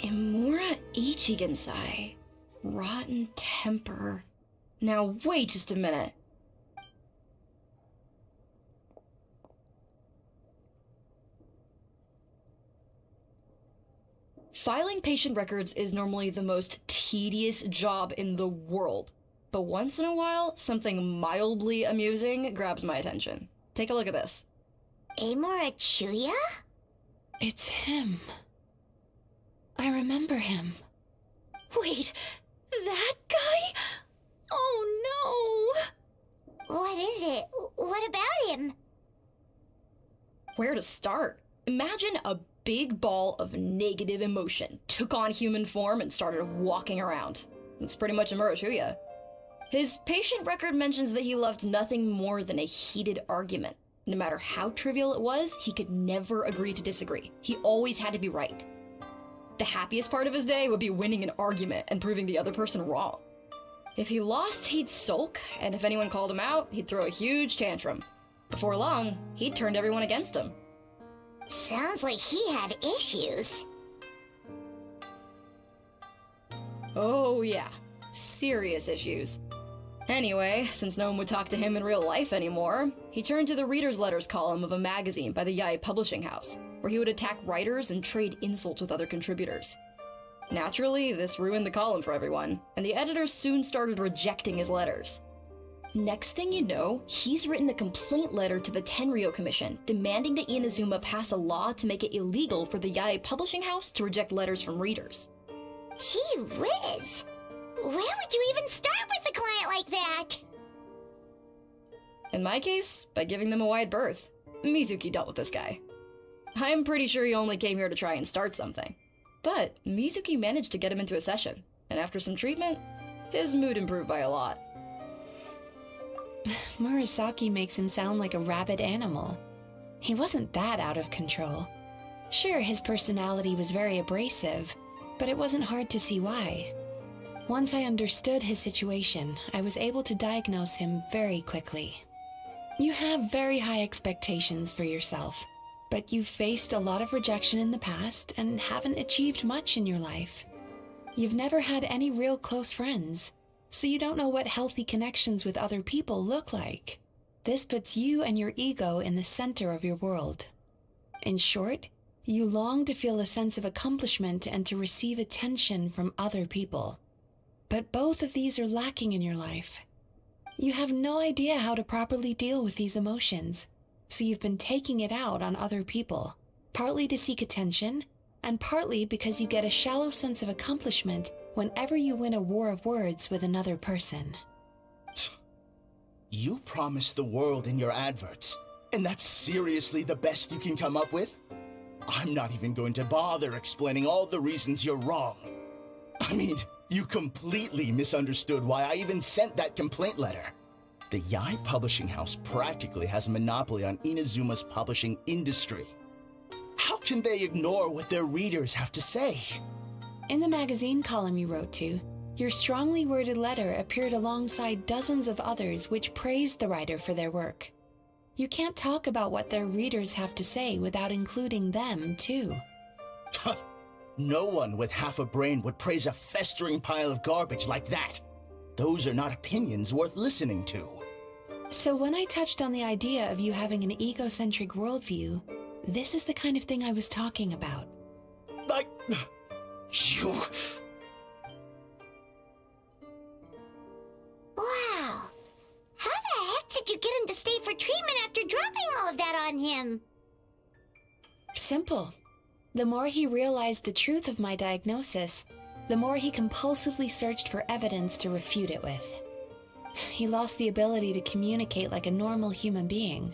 Emura Ichigensai. Rotten temper. Now wait just a minute. Filing patient records is normally the most tedious job in the world, but once in a while, something mildly amusing grabs my attention. Take a look at this. Amorachuya? It's him. I remember him. Wait, that guy? Oh no! What is it? What about him? Where to start? Imagine a big ball of negative emotion took on human form and started walking around. It's pretty much Amorachuya. His patient record mentions that he loved nothing more than a heated argument. No matter how trivial it was, he could never agree to disagree. He always had to be right. The happiest part of his day would be winning an argument and proving the other person wrong. If he lost, he'd sulk, and if anyone called him out, he'd throw a huge tantrum. Before long, he'd turned everyone against him. Sounds like he had issues. Oh yeah, serious issues. Anyway, since no one would talk to him in real life anymore, he turned to the reader's letters column of a magazine by the Yae Publishing House, where he would attack writers and trade insults with other contributors. Naturally, this ruined the column for everyone, and the editors soon started rejecting his letters. Next thing you know, he's written a complaint letter to the Tenryou Commission, demanding that Inazuma pass a law to make it illegal for the Yae Publishing House to reject letters from readers. Gee whiz! Where would you even start with a client like that? In my case, by giving them a wide berth. Mizuki dealt with this guy. I'm pretty sure he only came here to try and start something. But Mizuki managed to get him into a session, and after some treatment, his mood improved by a lot. Murasaki makes him sound like a rabid animal. He wasn't that out of control. Sure, his personality was very abrasive, but it wasn't hard to see why. Once I understood his situation, I was able to diagnose him very quickly. You have very high expectations for yourself, but you've faced a lot of rejection in the past and haven't achieved much in your life. You've never had any real close friends, so you don't know what healthy connections with other people look like. This puts you and your ego in the center of your world. In short, you long to feel a sense of accomplishment and to receive attention from other people. But both of these are lacking in your life. You have no idea how to properly deal with these emotions, so you've been taking it out on other people, partly to seek attention, and partly because you get a shallow sense of accomplishment whenever you win a war of words with another person. You promised the world in your adverts, and that's seriously the best you can come up with? I'm not even going to bother explaining all the reasons you're wrong. I mean, you completely misunderstood why I even sent that complaint letter. The Yae Publishing House practically has a monopoly on Inazuma's publishing industry. How can they ignore what their readers have to say? In the magazine column you wrote to, your strongly worded letter appeared alongside dozens of others which praised the writer for their work. You can't talk about what their readers have to say without including them, too. No one with half a brain would praise a festering pile of garbage like that. Those are not opinions worth listening to. So when I touched on the idea of you having an egocentric worldview, this is the kind of thing I was talking about. You... Wow. How the heck did you get him to stay for treatment after dropping all of that on him? Simple. The more he realized the truth of my diagnosis, the more he compulsively searched for evidence to refute it with. He lost the ability to communicate like a normal human being,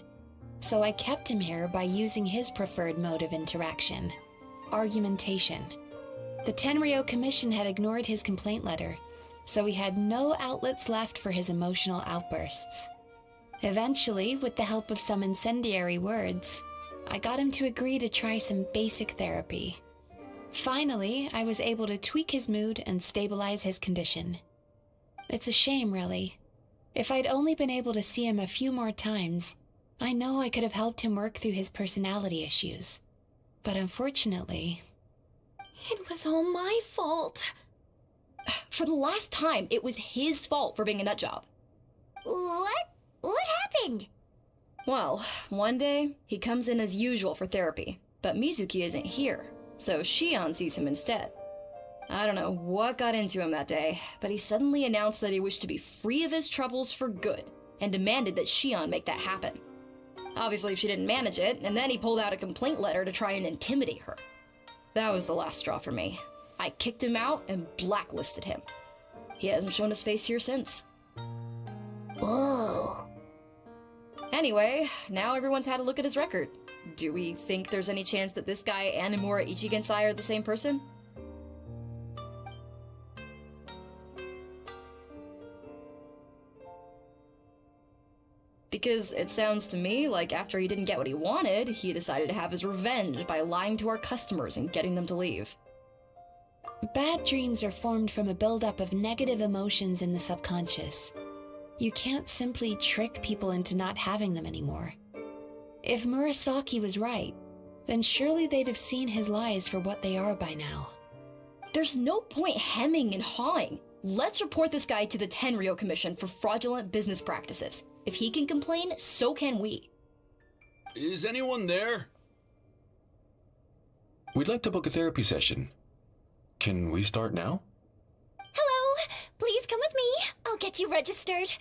so I kept him here by using his preferred mode of interaction: argumentation. The Tenryou Commission had ignored his complaint letter, so he had no outlets left for his emotional outbursts. Eventually, with the help of some incendiary words, I got him to agree to try some basic therapy. Finally, I was able to tweak his mood and stabilize his condition. It's a shame, really. If I'd only been able to see him a few more times, I know I could have helped him work through his personality issues. But unfortunately... It was all my fault. For the last time, it was his fault for being a nutjob. What? What happened? Well, one day, he comes in as usual for therapy, but Mizuki isn't here. so Shion sees him instead. I don't know what got into him that day, but he suddenly announced that he wished to be free of his troubles for good, and demanded that Shion make that happen. Obviously, she didn't manage it, and then he pulled out a complaint letter to try and intimidate her. That was the last straw for me. I kicked him out and blacklisted him. He hasn't shown his face here since. Whoa. Anyway, now everyone's had a look at his record. Do we think there's any chance that this guy and Imura Ichigensai are the same person? Because it sounds to me like after he didn't get what he wanted, he decided to have his revenge by lying to our customers and getting them to leave. Bad dreams are formed from a buildup of negative emotions in the subconscious. You can't simply trick people into not having them anymore. If Murasaki was right, then surely they'd have seen his lies for what they are by now. There's no point hemming and hawing. Let's report this guy to the Tenryo Commission for fraudulent business practices. If he can complain, so can we. Is anyone there? We'd like to book a therapy session. Can we start now? Hello! Please come with me. I'll get you registered.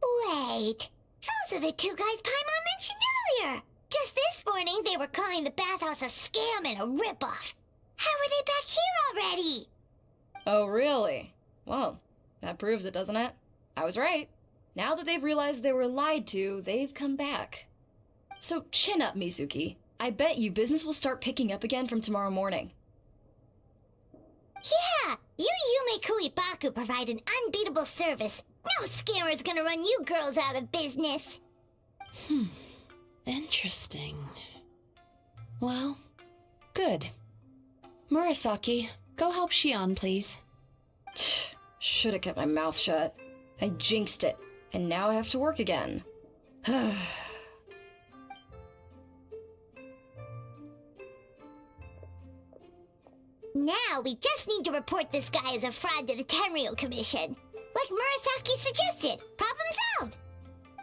Wait. Those are the two guys Paimon mentioned earlier. Just this morning, they were calling the bathhouse a scam and a ripoff. How are they back here already? Oh, really? Well, that proves it, doesn't it? I was right. Now that they've realized they were lied to, they've come back. So chin up, Mizuki. I bet you business will start picking up again from tomorrow morning. Yeah! You Yume Kuibaku provide an unbeatable service. No scammer's gonna run you girls out of business. Interesting. Well, good. Murasaki, go help Shion, please. Should have kept my mouth shut. I jinxed it, and now I have to work again. Now we just need to report this guy as a fraud to the Tenryo Commission. Like Murasaki suggested. Problem solved.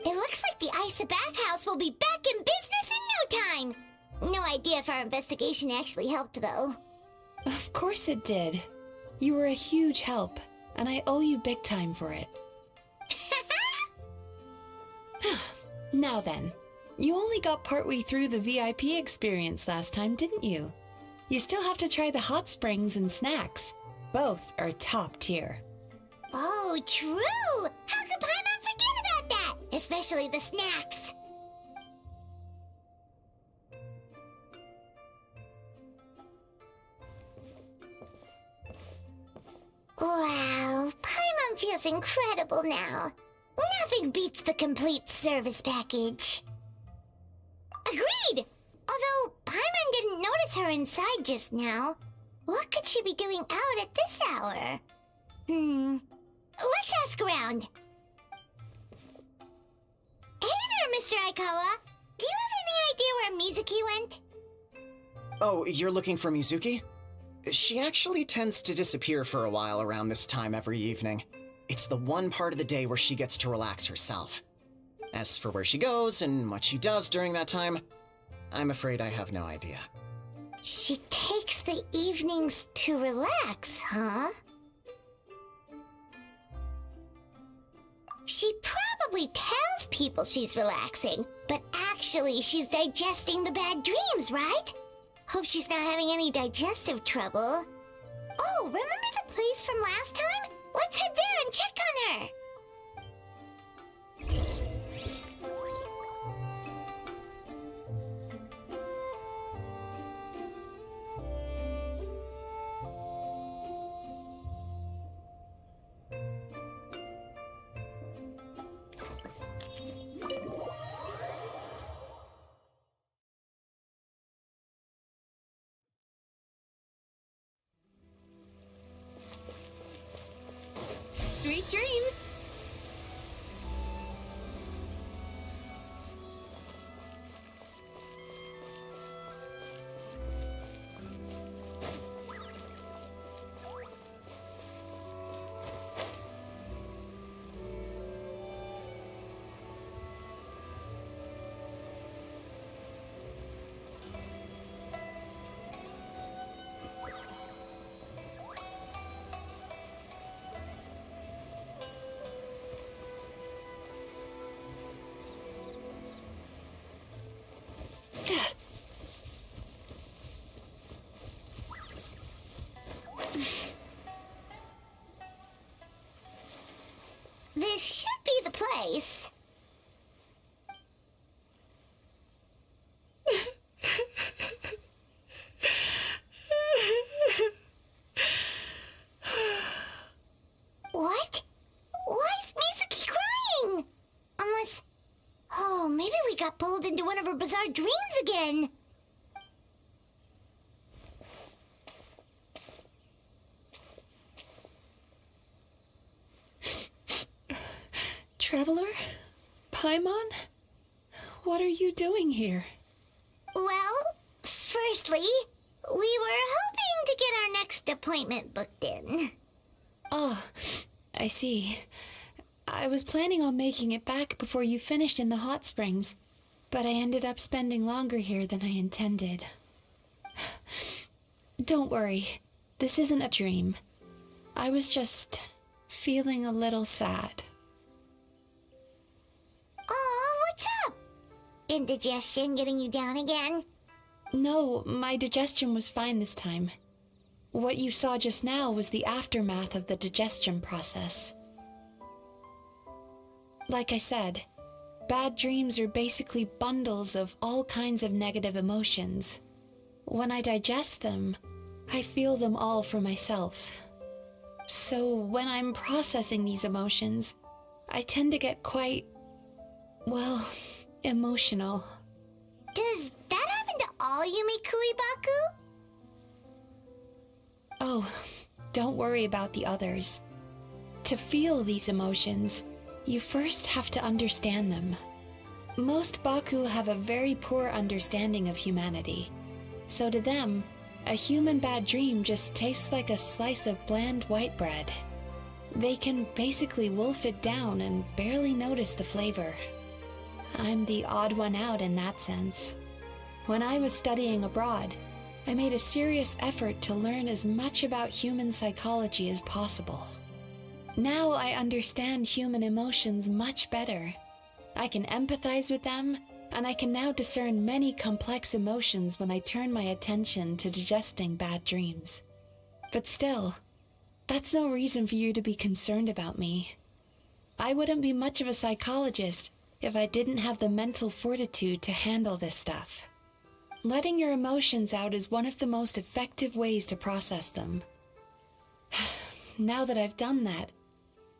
It looks like the Isa bathhouse will be back in business in no time. No idea if our investigation actually helped, though. Of course it did. You were a huge help, and I owe you big time for it. Now then, you only got partway through the VIP experience last time, didn't you? You still have to try the hot springs and snacks. Both are top tier. Oh, true! How could Paimon forget about that? Especially the snacks. Wow, Paimon feels incredible now. Nothing beats the complete service package. Agreed! Although Paimon didn't notice her inside just now. What could she be doing out at this hour? Let's ask around. Hey there, Mr. Aikawa. Do you have any idea where Mizuki went? Oh, you're looking for Mizuki? She actually tends to disappear for a while around this time every evening. It's the one part of the day where she gets to relax herself. As for where she goes and what she does during that time, I'm afraid I have no idea. She takes the evenings to relax, huh? She probably tells people she's relaxing, but actually she's digesting the bad dreams, right? Hope she's not having any digestive trouble. Oh, remember the place from last time? Let's head there and check on her. Sweet dreams! over bizarre dreams again. Traveler? Paimon? What are you doing here? Well, firstly, we were hoping to get our next appointment booked in. Oh, I see. I was planning on making it back before you finished in the hot springs, but I ended up spending longer here than I intended. Don't worry, this isn't a dream. I was just feeling a little sad. Oh, what's up? Indigestion getting you down again? No, my digestion was fine this time. What you saw just now was the aftermath of the digestion process. Like I said, bad dreams are basically bundles of all kinds of negative emotions. When I digest them, I feel them all for myself. So when I'm processing these emotions, I tend to get quite, well, emotional. Does that happen to all Yumikui Baku? Oh, don't worry about the others. To feel these emotions, you first have to understand them. Most Baku have a very poor understanding of humanity. So to them, a human bad dream just tastes like a slice of bland white bread. They can basically wolf it down and barely notice the flavor. I'm the odd one out in that sense. When I was studying abroad, I made a serious effort to learn as much about human psychology as possible. Now I understand human emotions much better. I can empathize with them, and I can now discern many complex emotions when I turn my attention to digesting bad dreams. But still, that's no reason for you to be concerned about me. I wouldn't be much of a psychologist if I didn't have the mental fortitude to handle this stuff. Letting your emotions out is one of the most effective ways to process them. Now that I've done that,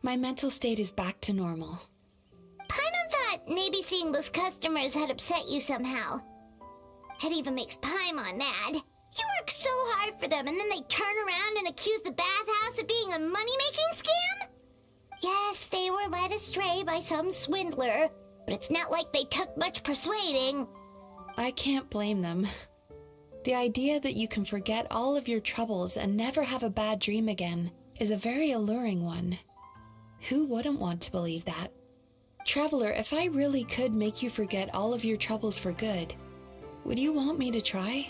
my mental state is back to normal. Paimon thought maybe seeing those customers had upset you somehow. It even makes Paimon mad. You work so hard for them and then they turn around and accuse the bathhouse of being a money-making scam? Yes, they were led astray by some swindler, but it's not like they took much persuading. I can't blame them. The idea that you can forget all of your troubles and never have a bad dream again is a very alluring one. Who wouldn't want to believe that? Traveler, if I really could make you forget all of your troubles for good, would you want me to try?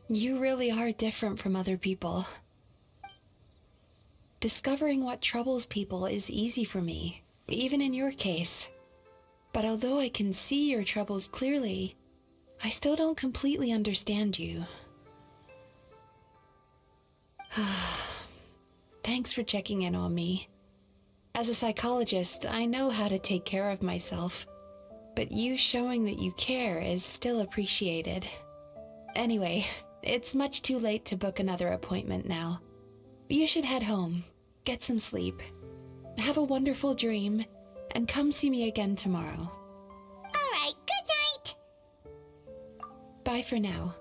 You really are different from other people. Discovering what troubles people is easy for me, even in your case. But although I can see your troubles clearly, I still don't completely understand you. Thanks for checking in on me. As a psychologist, I know how to take care of myself, but you showing that you care is still appreciated. Anyway, it's much too late to book another appointment now. You should head home, get some sleep, have a wonderful dream, and come see me again tomorrow. Alright, good night! Bye for now.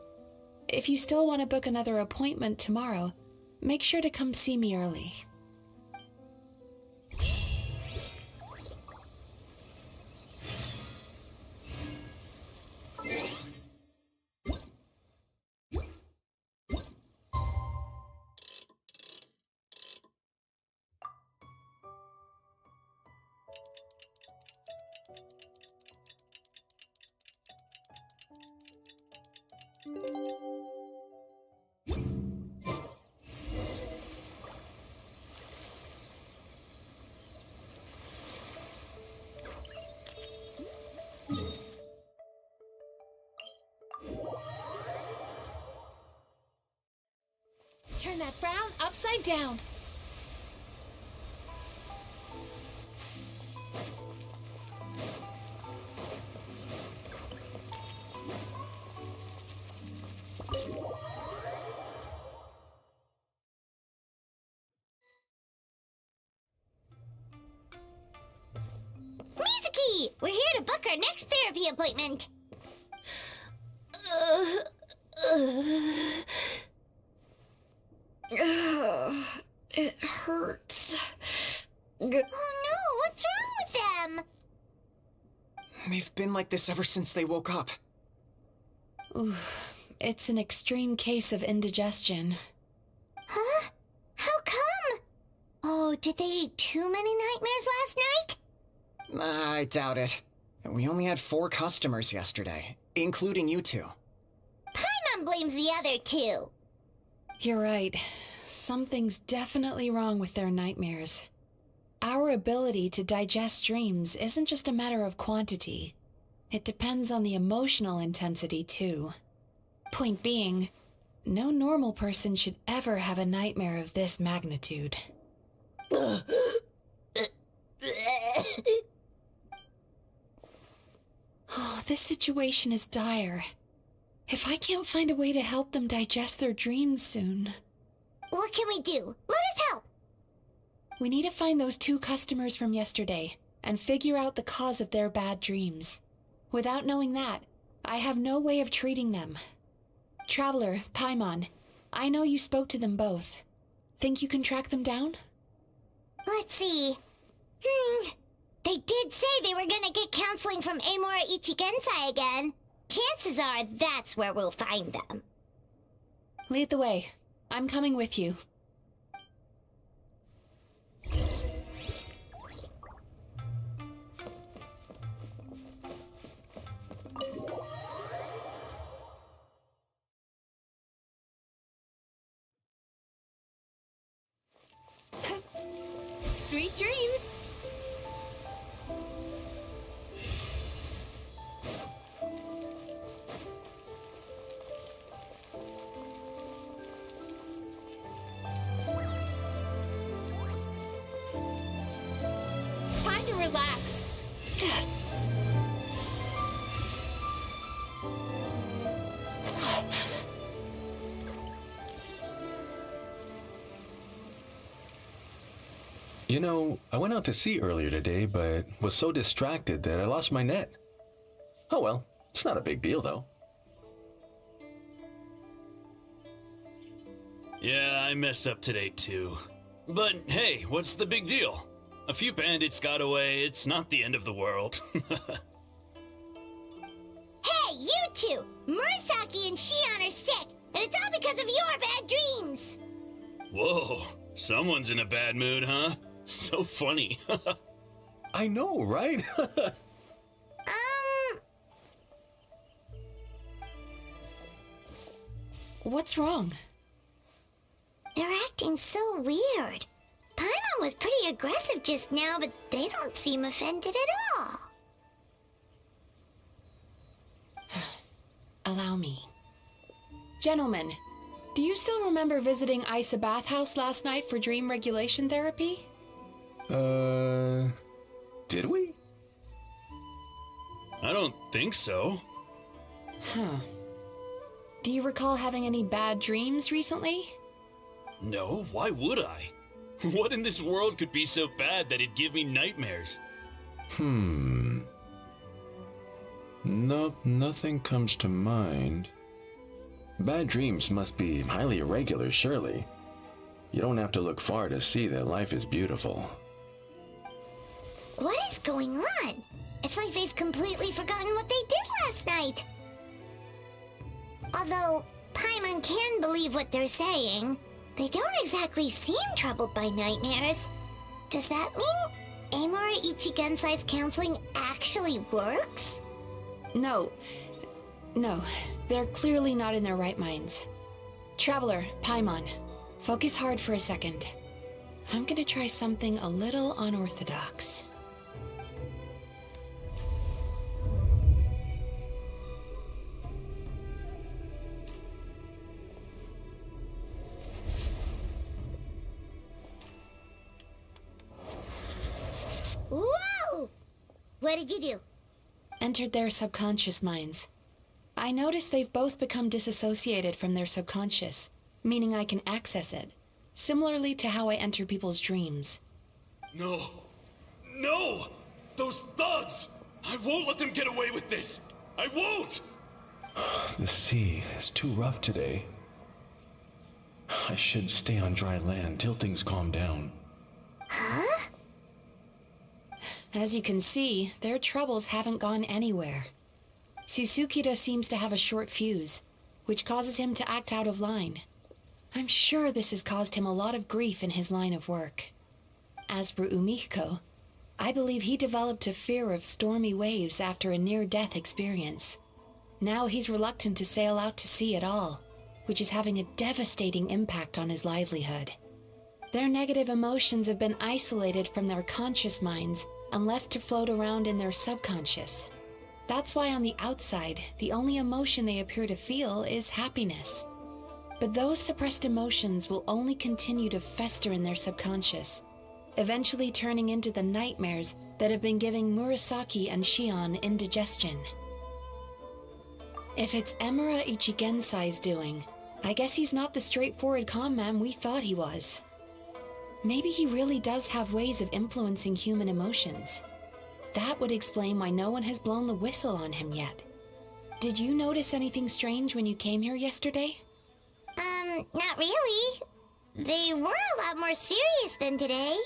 If you still want to book another appointment tomorrow, make sure to come see me early. Turn that frown upside down. Mizuki! We're here to book our next therapy appointment. It hurts. Oh no, what's wrong with them? They've been like this ever since they woke up. Ooh, it's an extreme case of indigestion. Huh? How come? Oh, did they eat too many nightmares last night? I doubt it. We only had 4 customers yesterday, including you two. Paimon blames the other 2. You're right. Something's definitely wrong with their nightmares. Our ability to digest dreams isn't just a matter of quantity. It depends on the emotional intensity, too. Point being, no normal person should ever have a nightmare of this magnitude. Oh, this situation is dire. If I can't find a way to help them digest their dreams soon... What can we do? Let us help! We need to find those 2 customers from yesterday and figure out the cause of their bad dreams. Without knowing that, I have no way of treating them. Traveler, Paimon, I know you spoke to them both. Think you can track them down? Let's see. They did say they were gonna get counseling from Amora Ichigensai again. Chances are that's where we'll find them. Lead the way. I'm coming with you. Sweet dreams. Time to relax. You know, I went out to sea earlier today, but was so distracted that I lost my net. Oh well, it's not a big deal though. Yeah, I messed up today too. But hey, what's the big deal? A few bandits got away, it's not the end of the world. Hey, you two! Murasaki and Shion are sick, and it's all because of your bad dreams! Whoa, someone's in a bad mood, huh? So funny. I know, right? What's wrong? They're acting so weird. Paimon was pretty aggressive just now, but they don't seem offended at all. Allow me. Gentlemen, do you still remember visiting Isa Bathhouse last night for dream regulation therapy? Did we? I don't think so. Huh. Do you recall having any bad dreams recently? No, why would I? What in this world could be so bad that it'd give me nightmares? Nope, nothing comes to mind. Bad dreams must be highly irregular, surely. You don't have to look far to see that life is beautiful. What is going on? It's like they've completely forgotten what they did last night. Although Paimon can believe what they're saying, they don't exactly seem troubled by nightmares. Does that mean Amora Ichigensai's counseling actually works? No, they're clearly not in their right minds. Traveler, Paimon, focus hard for a second. I'm gonna try something a little unorthodox. Whoa! What did you do? Entered their subconscious minds. I noticed they've both become disassociated from their subconscious, meaning I can access it, similarly to how I enter people's dreams. No! No! Those thugs! I won't let them get away with this! I won't! The sea is too rough today. I should stay on dry land till things calm down. Huh? As you can see, their troubles haven't gone anywhere. Susukida seems to have a short fuse, which causes him to act out of line. I'm sure this has caused him a lot of grief in his line of work. As for Umiko, I believe he developed a fear of stormy waves after a near-death experience. Now he's reluctant to sail out to sea at all, which is having a devastating impact on his livelihood. Their negative emotions have been isolated from their conscious minds and left to float around in their subconscious. That's why on the outside, the only emotion they appear to feel is happiness. But those suppressed emotions will only continue to fester in their subconscious, eventually turning into the nightmares that have been giving Murasaki and Shion indigestion. If it's Emura Ichigensai's doing, I guess he's not the straightforward calm man we thought he was. Maybe he really does have ways of influencing human emotions. That would explain why no one has blown the whistle on him yet. Did you notice anything strange when you came here yesterday? Not really. They were a lot more serious than today.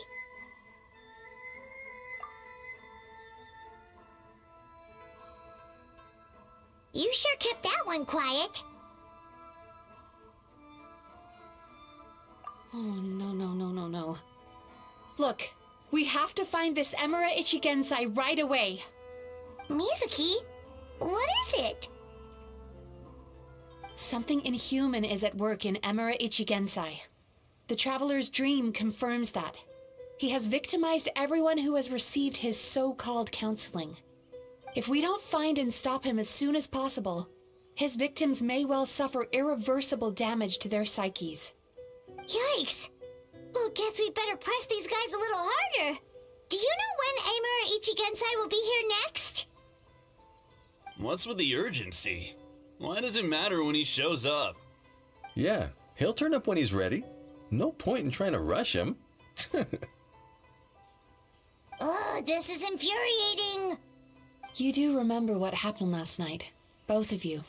You sure kept that one quiet. Oh, no. Look, we have to find this Emura Ichigensai right away. Mizuki, what is it? Something inhuman is at work in Emura Ichigensai. The Traveler's dream confirms that. He has victimized everyone who has received his so-called counseling. If we don't find and stop him as soon as possible, his victims may well suffer irreversible damage to their psyches. Yikes! Well, guess we better press these guys a little harder. Do you know when Emura Ichigensai will be here next? What's with the urgency? Why does it matter when he shows up? Yeah, he'll turn up when he's ready. No point in trying to rush him. Ugh, this is infuriating. You do remember what happened last night, both of you.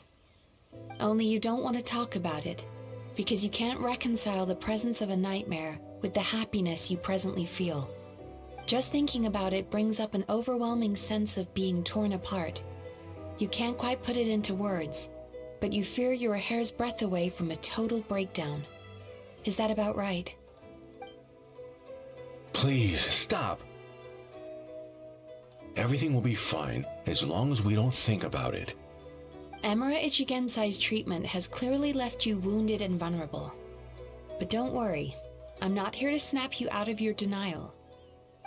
Only you don't want to talk about it, because you can't reconcile the presence of a nightmare with the happiness you presently feel. Just thinking about it brings up an overwhelming sense of being torn apart. You can't quite put it into words, but you fear you're a hair's breadth away from a total breakdown. Is that about right? Please, stop. Everything will be fine as long as we don't think about it. Emura Ichigensai's treatment has clearly left you wounded and vulnerable. But don't worry, I'm not here to snap you out of your denial.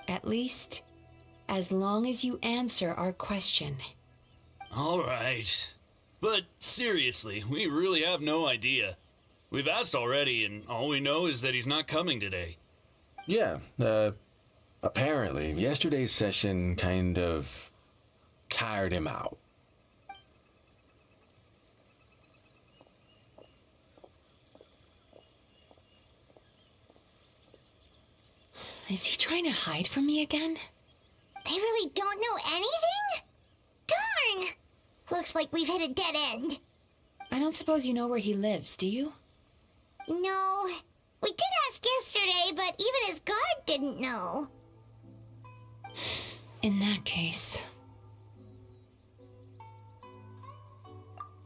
At least, as long as you answer our question. All right. But seriously, we really have no idea. We've asked already, and all we know is that he's not coming today. Yeah, apparently, yesterday's session kind of tired him out. Is he trying to hide from me again? They really don't know anything? Darn! Looks like we've hit a dead end. I don't suppose you know where he lives, do you? No. We did ask yesterday, but even his guard didn't know. In that case...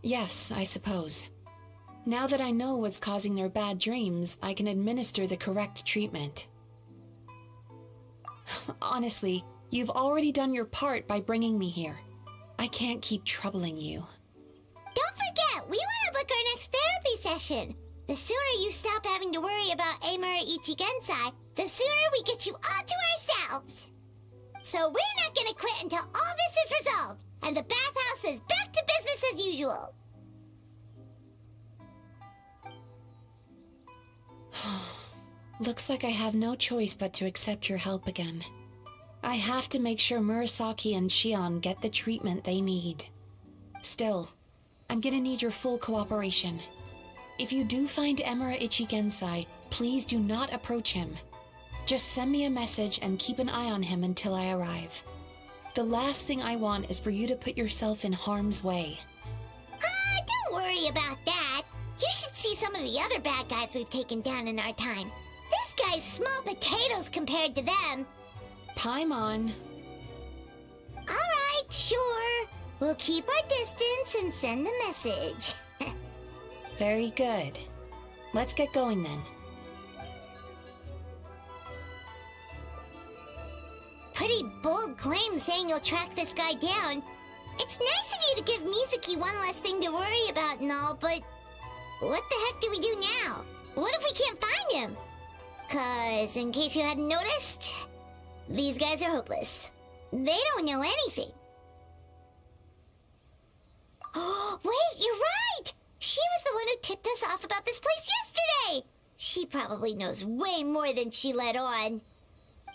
Yes, I suppose. Now that I know what's causing their bad dreams, I can administer the correct treatment. Honestly, you've already done your part by bringing me here. I can't keep troubling you. Don't forget, we want to book our next therapy session. The sooner you stop having to worry about Emura Ichigensai, the sooner we get you all to ourselves. So we're not going to quit until all this is resolved, and the bathhouse is back to business as usual. Looks like I have no choice but to accept your help again. I have to make sure Murasaki and Shion get the treatment they need. Still, I'm gonna need your full cooperation. If you do find Emura Ichigensai, please do not approach him. Just send me a message and keep an eye on him until I arrive. The last thing I want is for you to put yourself in harm's way. Don't worry about that. You should see some of the other bad guys we've taken down in our time. This guy's small potatoes compared to them. Paimon. Alright, sure. We'll keep our distance and send the message. Very good. Let's get going then. Pretty bold claim saying you'll track this guy down. It's nice of you to give Mizuki one less thing to worry about and all, but what the heck do we do now? What if we can't find him? 'Cause in case you hadn't noticed, these guys are hopeless. They don't know anything. Oh, wait, you're right! She was the one who tipped us off about this place yesterday! She probably knows way more than she let on.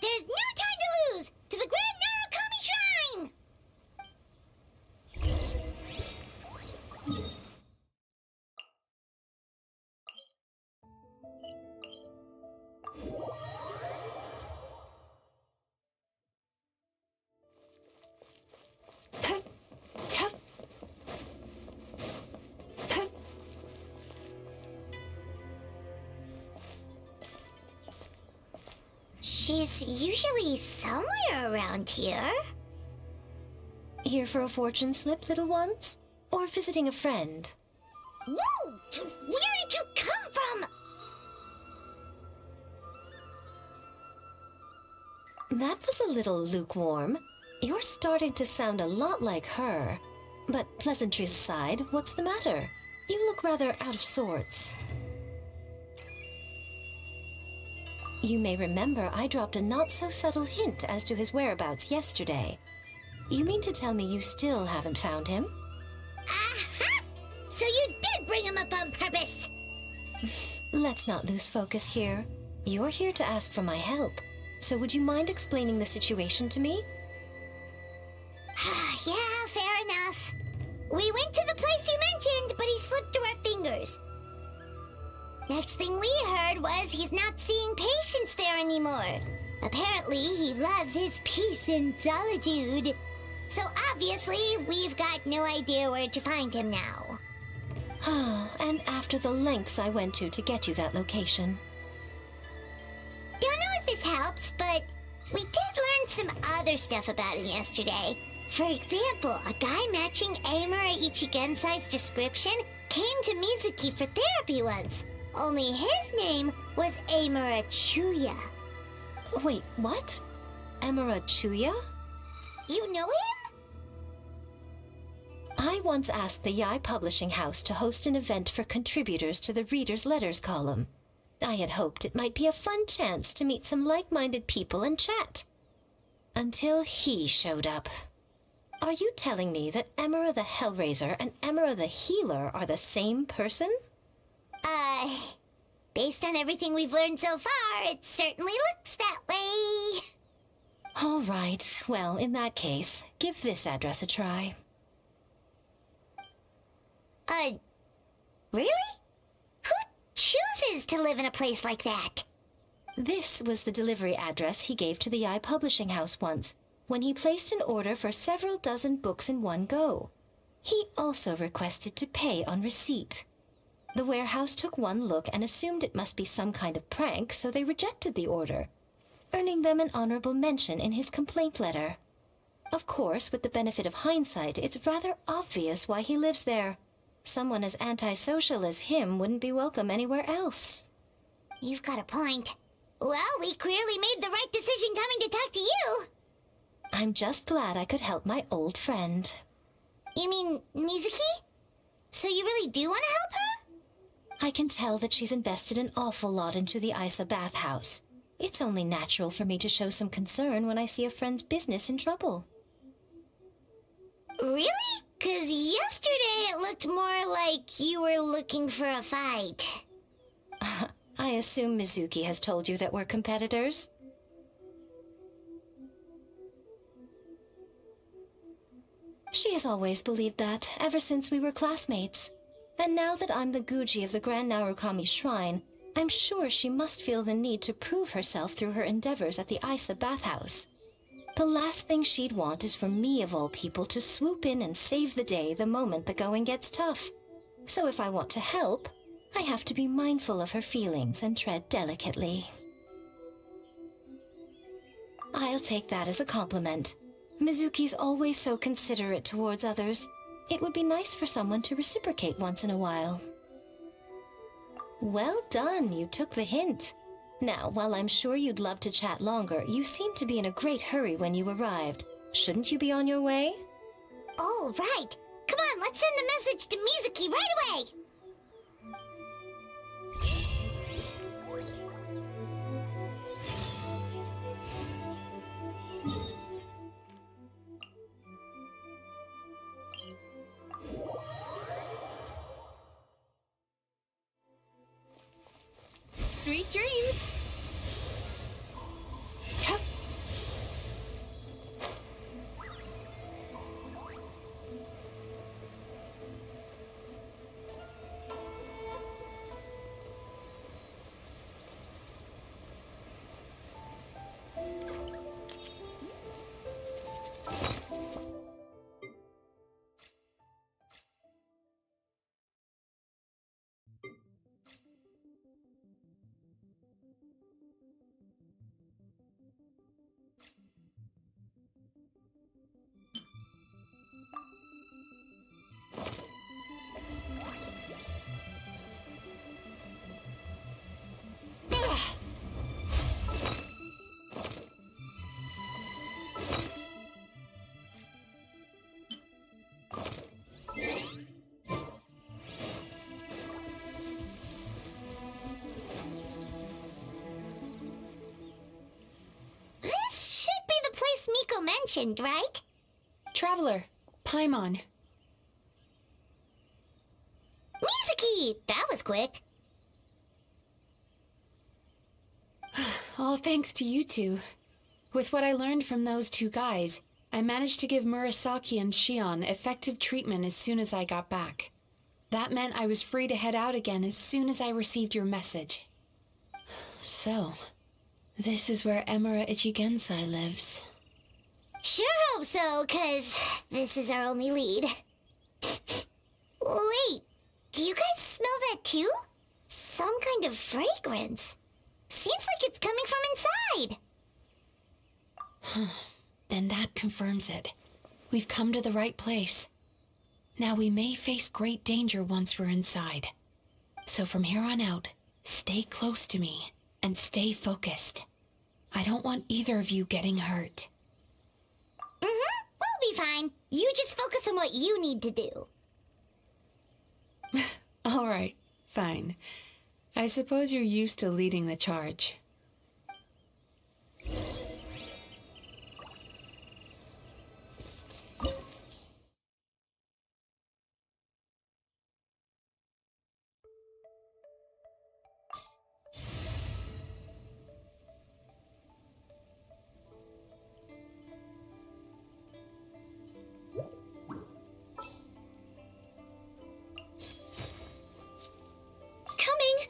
There's no time to lose! To the Grand Narukami Shrine! She's usually somewhere around here. Here for a fortune slip, little ones? Or visiting a friend? Whoa! Where did you come from? That was a little lukewarm. You're starting to sound a lot like her. But pleasantries aside, what's the matter? You look rather out of sorts. You may remember I dropped a not-so-subtle hint as to his whereabouts yesterday. You mean to tell me you still haven't found him? Aha! So you did bring him up on purpose! Let's not lose focus here. You're here to ask for my help. So would you mind explaining the situation to me? Yeah, fair enough. We went to the place you mentioned, but he slipped through our fingers. Next thing we heard was he's not seeing patients there anymore. Apparently, he loves his peace and solitude. So obviously, we've got no idea where to find him now. And after the lengths I went to get you that location. Don't know if this helps, but we did learn some other stuff about him yesterday. For example, a guy matching Amura Ichigensai's description came to Mizuki for therapy once. Only his name was Amura Chuya. Wait, what? Amura Chuya? You know him? I once asked the Yai Publishing House to host an event for contributors to the Reader's Letters column. I had hoped it might be a fun chance to meet some like-minded people and chat. Until he showed up. Are you telling me that Emura the Hellraiser and Emura the Healer are the same person? Based on everything we've learned so far, it certainly looks that way. All right. Well, in that case, give this address a try. Really? Who chooses to live in a place like that? This was the delivery address he gave to the Yai Publishing House once, when he placed an order for several dozen books in one go. He also requested to pay on receipt. The warehouse took one look and assumed it must be some kind of prank, so they rejected the order, earning them an honorable mention in his complaint letter. Of course, with the benefit of hindsight, it's rather obvious why he lives there. Someone as antisocial as him wouldn't be welcome anywhere else. You've got a point. Well, we clearly made the right decision coming to talk to you. I'm just glad I could help my old friend. You mean Mizuki? So you really do want to help her? I can tell that she's invested an awful lot into the Isa bathhouse. It's only natural for me to show some concern when I see a friend's business in trouble. Really? 'Cause yesterday it looked more like you were looking for a fight. I assume Mizuki has told you that we're competitors? She has always believed that, ever since we were classmates. And now that I'm the Guji of the Grand Narukami Shrine, I'm sure she must feel the need to prove herself through her endeavors at the Isa bathhouse. The last thing she'd want is for me, of all people, to swoop in and save the day the moment the going gets tough. So if I want to help, I have to be mindful of her feelings and tread delicately. I'll take that as a compliment. Mizuki's always so considerate towards others. It would be nice for someone to reciprocate once in a while. Well done, you took the hint. Now, while I'm sure you'd love to chat longer, you seemed to be in a great hurry when you arrived. Shouldn't you be on your way? Oh, right. Come on, let's send a message to Mizuki right away. Sweet dreams! This should be the place Miko mentioned, right? Traveler, Paimon. Mizuki! That was quick. All thanks to you two. With what I learned from those two guys, I managed to give Murasaki and Shion effective treatment as soon as I got back. That meant I was free to head out again as soon as I received your message. So, this is where Emura Ichigensai lives. Sure hope so, 'cause this is our only lead. Wait, do you guys smell that too? Some kind of fragrance. Seems like it's coming from inside. Then that confirms it. We've come to the right place. Now we may face great danger once we're inside. So from here on out, stay close to me and stay focused. I don't want either of you getting hurt. We'll be fine. You just focus on what you need to do. All right, fine. I suppose you're used to leading the charge. Coming!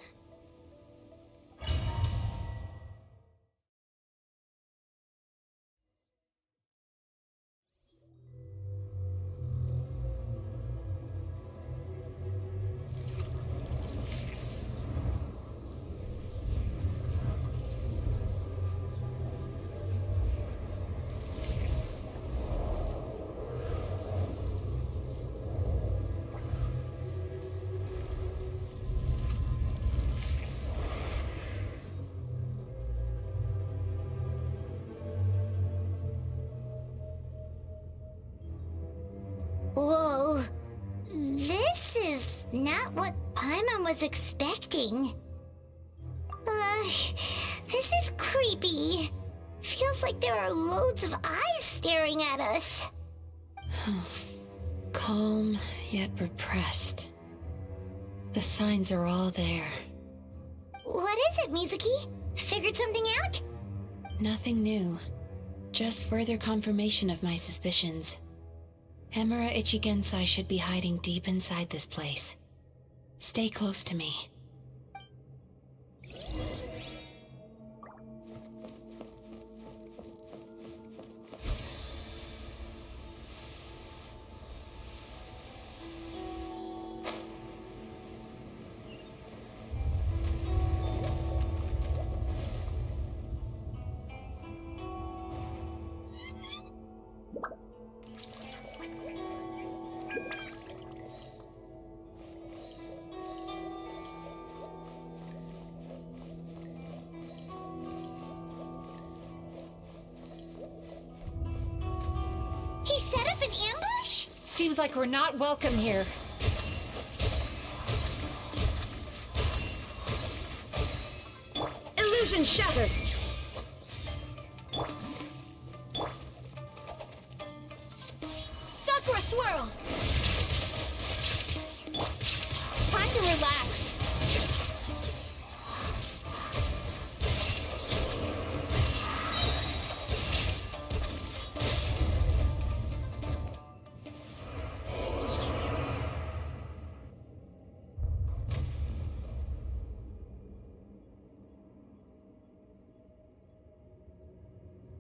Whoa. This is not what Paimon was expecting. This is creepy. Feels like there are loads of eyes staring at us. Calm, yet repressed. The signs are all there. What is it, Mizuki? Figured something out? Nothing new. Just further confirmation of my suspicions. Emura Ichigensai should be hiding deep inside this place. Stay close to me. He set up an ambush? Seems like we're not welcome here. Illusion shattered! Sakura swirl! Time to relax.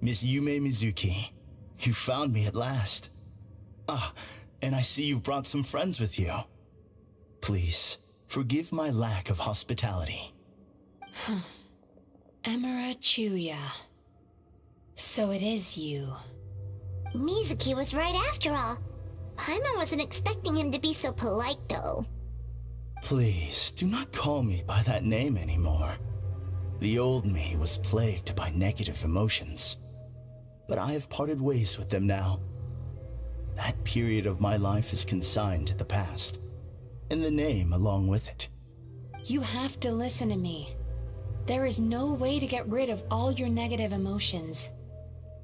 Miss Yume Mizuki, you found me at last. Ah, and I see you brought some friends with you. Please, forgive my lack of hospitality. Emura Chuya. So it is you. Mizuki was right after all. Paimon wasn't expecting him to be so polite, though. Please, do not call me by that name anymore. The old me was plagued by negative emotions, but I have parted ways with them now. That period of my life is consigned to the past, and the name along with it. You have to listen to me. There is no way to get rid of all your negative emotions.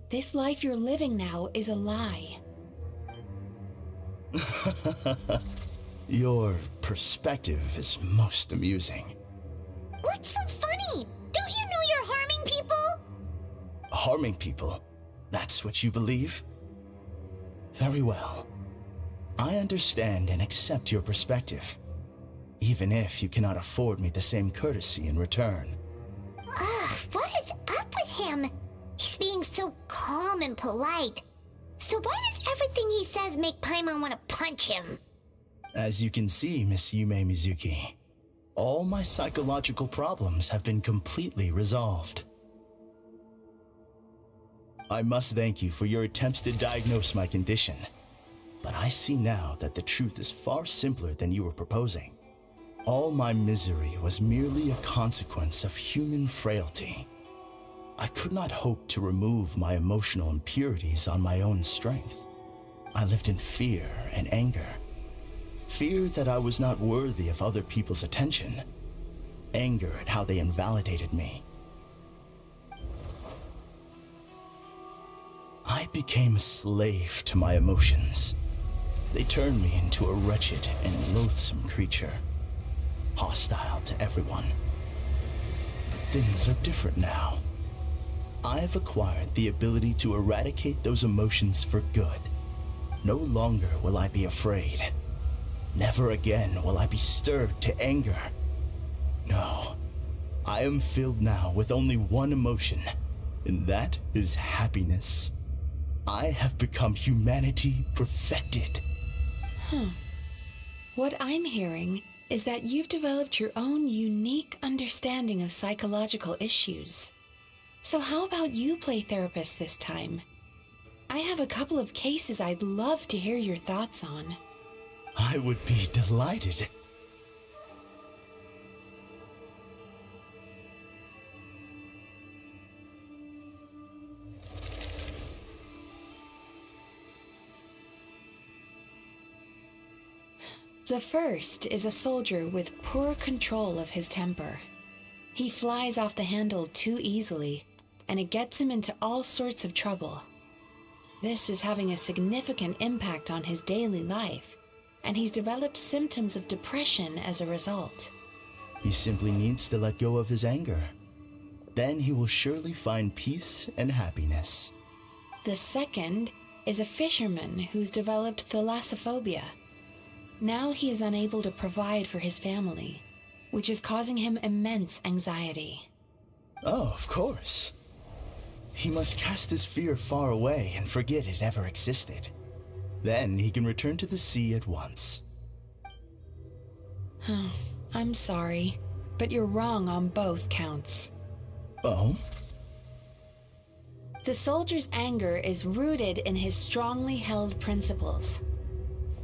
This life you're living now is a lie. Your perspective is most amusing. What's so funny? Don't you know you're harming people? Harming people? That's what you believe? Very well. I understand and accept your perspective, even if you cannot afford me the same courtesy in return. Ugh, what is up with him? He's being so calm and polite. So why does everything he says make Paimon want to punch him? As you can see, Miss Yume Mizuki, all my psychological problems have been completely resolved. I must thank you for your attempts to diagnose my condition, but I see now that the truth is far simpler than you were proposing. All my misery was merely a consequence of human frailty. I could not hope to remove my emotional impurities on my own strength. I lived in fear and anger. Fear that I was not worthy of other people's attention. Anger at how they invalidated me. I became a slave to my emotions. They turned me into a wretched and loathsome creature, hostile to everyone. But things are different now. I have acquired the ability to eradicate those emotions for good. No longer will I be afraid. Never again will I be stirred to anger. No, I am filled now with only one emotion, and that is happiness. I have become humanity perfected. What I'm hearing is that you've developed your own unique understanding of psychological issues. So how about you play therapist this time? I have a couple of cases I'd love to hear your thoughts on. I would be delighted. The first is a soldier with poor control of his temper. He flies off the handle too easily, and it gets him into all sorts of trouble. This is having a significant impact on his daily life, and he's developed symptoms of depression as a result. He simply needs to let go of his anger. Then he will surely find peace and happiness. The second is a fisherman who's developed thalassophobia. Now he is unable to provide for his family, which is causing him immense anxiety. Oh, of course. He must cast his fear far away and forget it ever existed. Then he can return to the sea at once. I'm sorry, but you're wrong on both counts. Oh? The soldier's anger is rooted in his strongly held principles.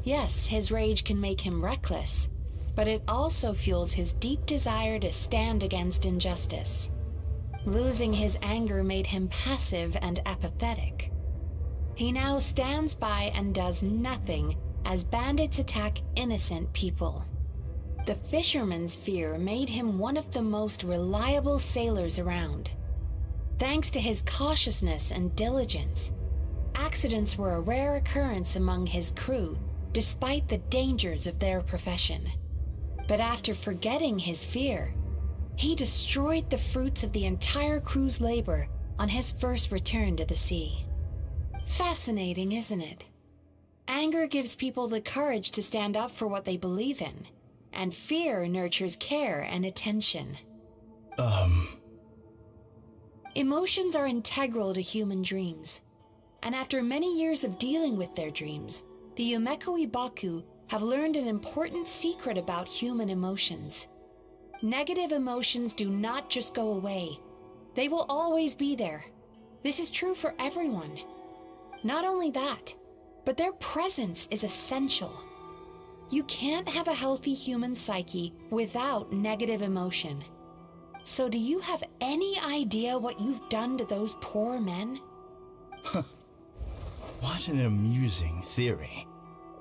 Yes, his rage can make him reckless, but it also fuels his deep desire to stand against injustice. Losing his anger made him passive and apathetic. He now stands by and does nothing as bandits attack innocent people. The fisherman's fear made him one of the most reliable sailors around. Thanks to his cautiousness and diligence, accidents were a rare occurrence among his crew, despite the dangers of their profession. But after forgetting his fear, he destroyed the fruits of the entire crew's labor on his first return to the sea. Fascinating, isn't it? Anger gives people the courage to stand up for what they believe in, and fear nurtures care and attention. Emotions are integral to human dreams, and after many years of dealing with their dreams, the Yumeko Ibaku have learned an important secret about human emotions. Negative emotions do not just go away. They will always be there. This is true for everyone. Not only that, but their presence is essential. You can't have a healthy human psyche without negative emotion. So do you have any idea what you've done to those poor men? What an amusing theory.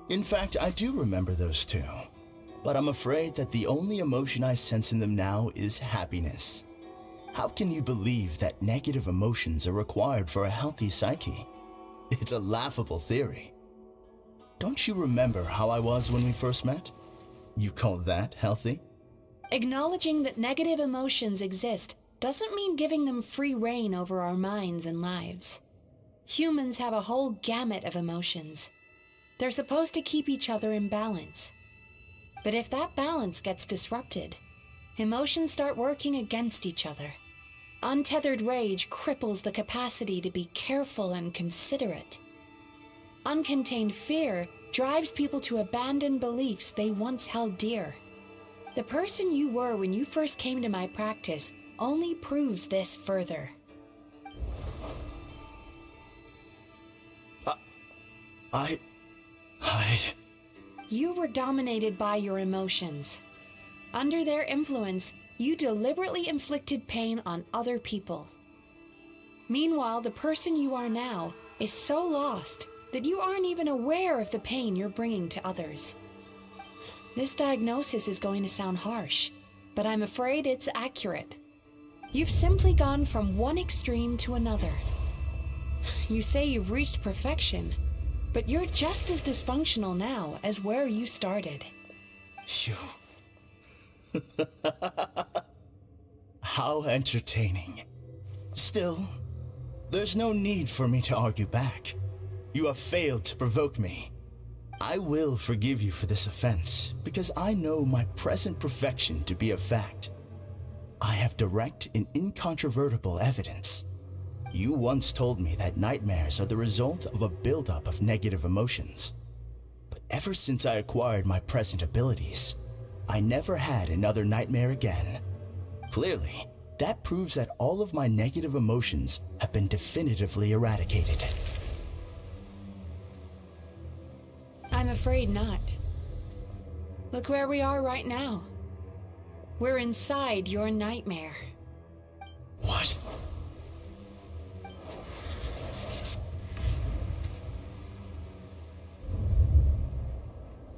In fact, I do remember those two. But I'm afraid that the only emotion I sense in them now is happiness. How can you believe that negative emotions are required for a healthy psyche? It's a laughable theory. Don't you remember how I was when we first met? You call that healthy? Acknowledging that negative emotions exist doesn't mean giving them free rein over our minds and lives. Humans have a whole gamut of emotions. They're supposed to keep each other in balance. But if that balance gets disrupted, emotions start working against each other. Untethered rage cripples the capacity to be careful and considerate. Uncontained fear drives people to abandon beliefs they once held dear. The person you were when you first came to my practice only proves this further. You were dominated by your emotions. Under their influence, you deliberately inflicted pain on other people. Meanwhile, the person you are now is so lost that you aren't even aware of the pain you're bringing to others. This diagnosis is going to sound harsh, but I'm afraid it's accurate. You've simply gone from one extreme to another. You say you've reached perfection, but you're just as dysfunctional now as where you started. How entertaining. Still, there's no need for me to argue back. You have failed to provoke me. I will forgive you for this offense, because I know my present perfection to be a fact. I have direct and incontrovertible evidence. You once told me that nightmares are the result of a buildup of negative emotions. But ever since I acquired my present abilities, I never had another nightmare again. Clearly, that proves that all of my negative emotions have been definitively eradicated. I'm afraid not. Look where we are right now. We're inside your nightmare. What?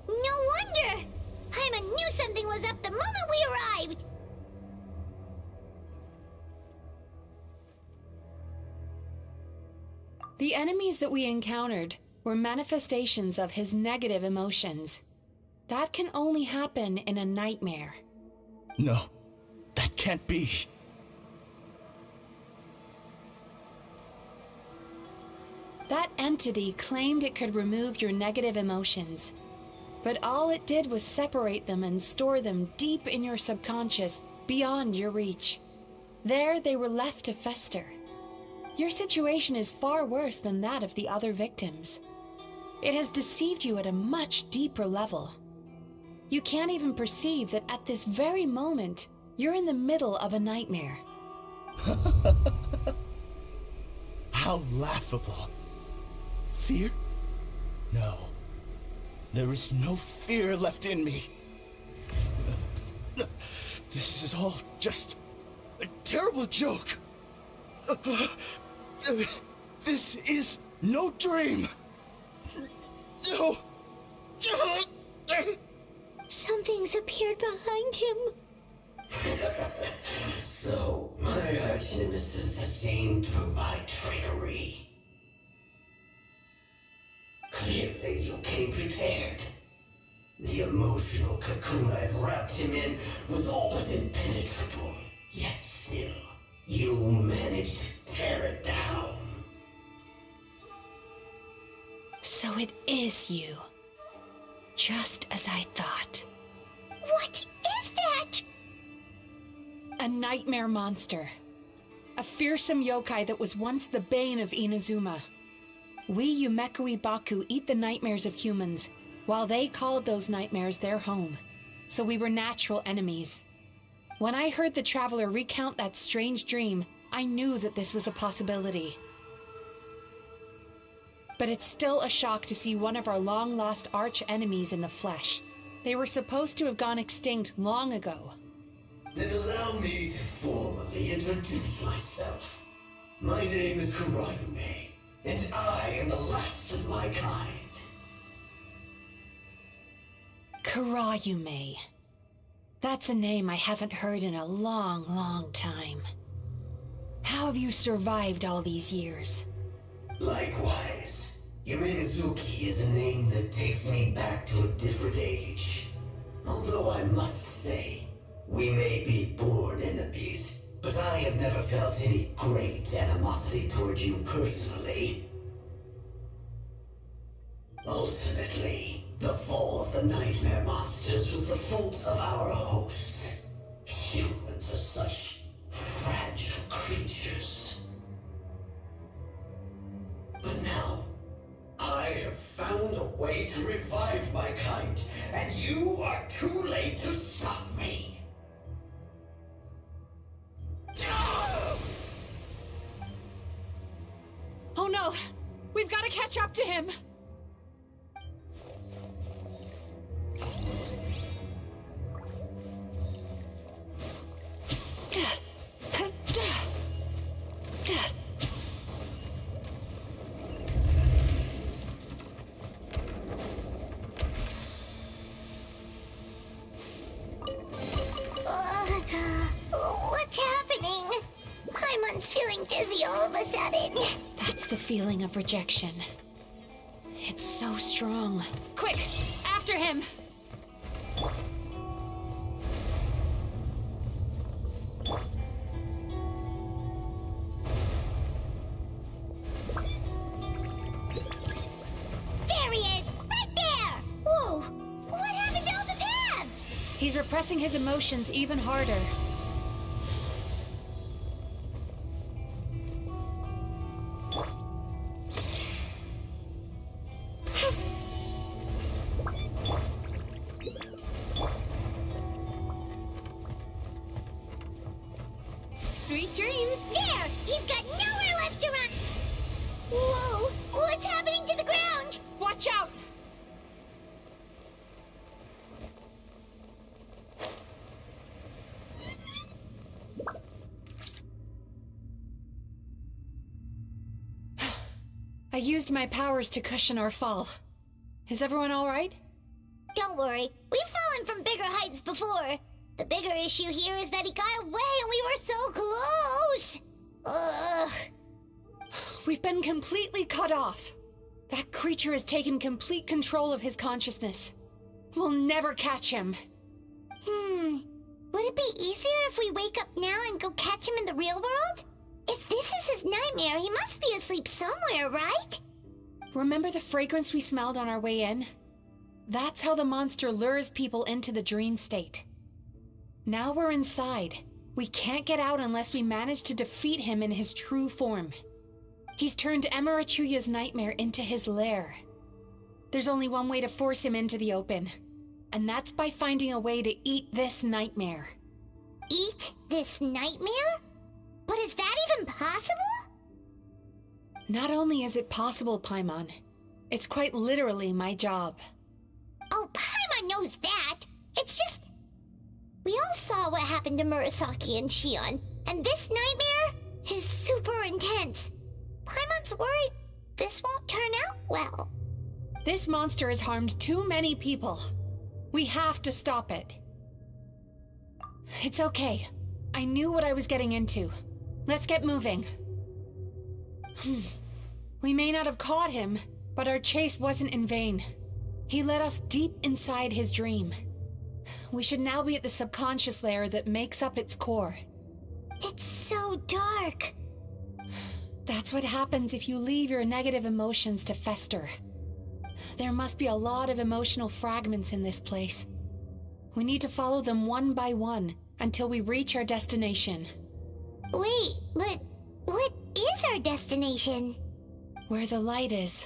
No wonder! Hyman knew something was up the moment we arrived! The enemies that we encountered were manifestations of his negative emotions. That can only happen in a nightmare. No, that can't be. That entity claimed it could remove your negative emotions. But all it did was separate them and store them deep in your subconscious, beyond your reach. There they were left to fester. Your situation is far worse than that of the other victims. It has deceived you at a much deeper level. You can't even perceive that at this very moment, you're in the middle of a nightmare. How laughable. Fear? No. There is no fear left in me. This is all just a terrible joke. This is no dream. No. Something's appeared behind him. So, my arch-nemesis has seen through my trickery. Clearly, you came prepared. The emotional cocoon I'd wrapped him in was all but impenetrable. Yet still, you managed to tear it down. So it is you. Just as I thought. What is that? A nightmare monster. A fearsome yokai that was once the bane of Inazuma. We Yumekui Baku eat the nightmares of humans, while they called those nightmares their home. So we were natural enemies. When I heard the traveler recount that strange dream, I knew that this was a possibility. But it's still a shock to see one of our long-lost arch-enemies in the flesh. They were supposed to have gone extinct long ago. Then allow me to formally introduce myself. My name is Kurayume, and I am the last of my kind. Kurayume. That's a name I haven't heard in a long, long time. How have you survived all these years? Likewise. Yume Mizuki is a name that takes me back to a different age. Although I must say, we may be born enemies, but I have never felt any great animosity toward you personally. Ultimately, the fall of the nightmare monsters was the fault of our hosts. Humans are such fragile creatures. But now, I have found a way to revive my kind, and you are too late to stop me. Oh no! We've got to catch up to him! What's happening? Paimon's feeling dizzy all of a sudden. That's the feeling of rejection. It's so strong. Quick! After him! There he is! Right there! Whoa! What happened to all the paths? He's repressing his emotions even harder. Sweet dreams! There! He's got nowhere left to run! Whoa! What's happening to the ground? Watch out! I used my powers to cushion our fall. Is everyone all right? Don't worry. We've fallen from bigger heights before. The bigger issue here is that he got away and we were so close! Ugh. We've been completely cut off. That creature has taken complete control of his consciousness. We'll never catch him. Would it be easier if we wake up now and go catch him in the real world? If this is his nightmare, he must be asleep somewhere, right? Remember the fragrance we smelled on our way in? That's how the monster lures people into the dream state. Now we're inside. We can't get out unless we manage to defeat him in his true form. He's turned Emerachuyya's nightmare into his lair. There's only one way to force him into the open, and that's by finding a way to eat this nightmare. Eat this nightmare? But is that even possible? Not only is it possible, Paimon, it's quite literally my job. Oh, Paimon knows that. It's just... We all saw what happened to Murasaki and Shion, and this nightmare is super intense. Paimon's worried this won't turn out well. This monster has harmed too many people. We have to stop it. It's okay. I knew what I was getting into. Let's get moving. We may not have caught him, but our chase wasn't in vain. He led us deep inside his dream. We should now be at the subconscious layer that makes up its core. It's so dark. That's what happens if you leave your negative emotions to fester. There must be a lot of emotional fragments in this place. We need to follow them one by one until we reach our destination. Wait, but what is our destination? Where the light is.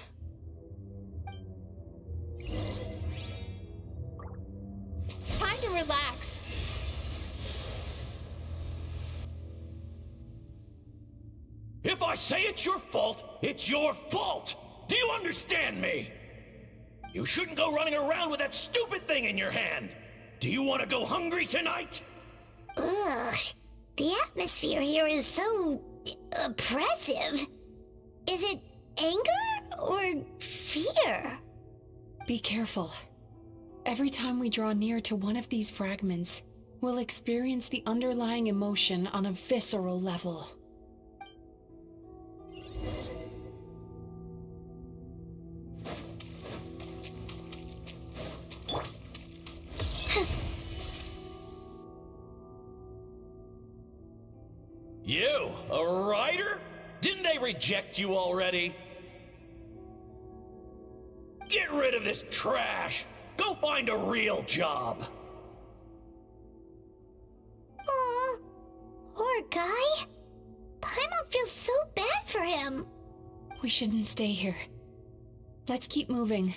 Time to relax. If I say it's your fault, it's your fault! Do you understand me? You shouldn't go running around with that stupid thing in your hand! Do you want to go hungry tonight? Ugh, the atmosphere here is so... oppressive. Is it anger or fear? Be careful. Every time we draw near to one of these fragments, we'll experience the underlying emotion on a visceral level. You, a writer? Didn't they reject you already? Get rid of this trash! Go find a real job! Aw, poor guy. Paimon feels so bad for him. We shouldn't stay here. Let's keep moving.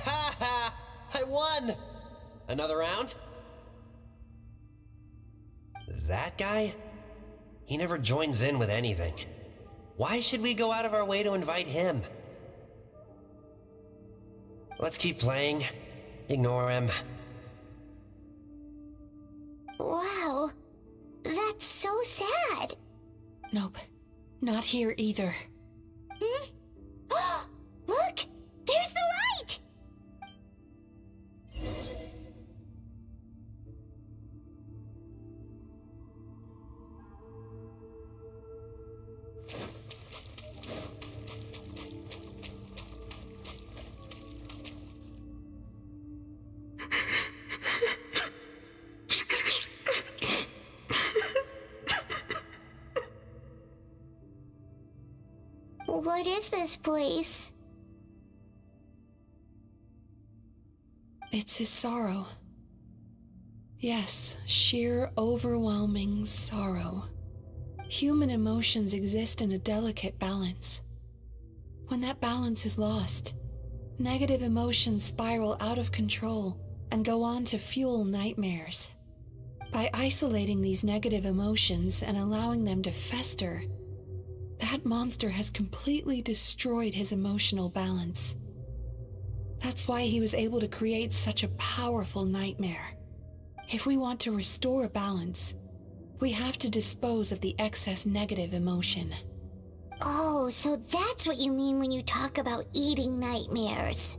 Ha ha! I won! Another round? That guy? He never joins in with anything. Why should we go out of our way to invite him? Let's keep playing. Ignore him. Wow, that's so sad. Nope, not here either. Hmm? Look! There's the light! What is this place? It's his sorrow. Yes, sheer overwhelming sorrow. Human emotions exist in a delicate balance. When that balance is lost, negative emotions spiral out of control and go on to fuel nightmares. By isolating these negative emotions and allowing them to fester, that monster has completely destroyed his emotional balance. That's why he was able to create such a powerful nightmare. If we want to restore balance, we have to dispose of the excess negative emotion. Oh, so that's what you mean when you talk about eating nightmares.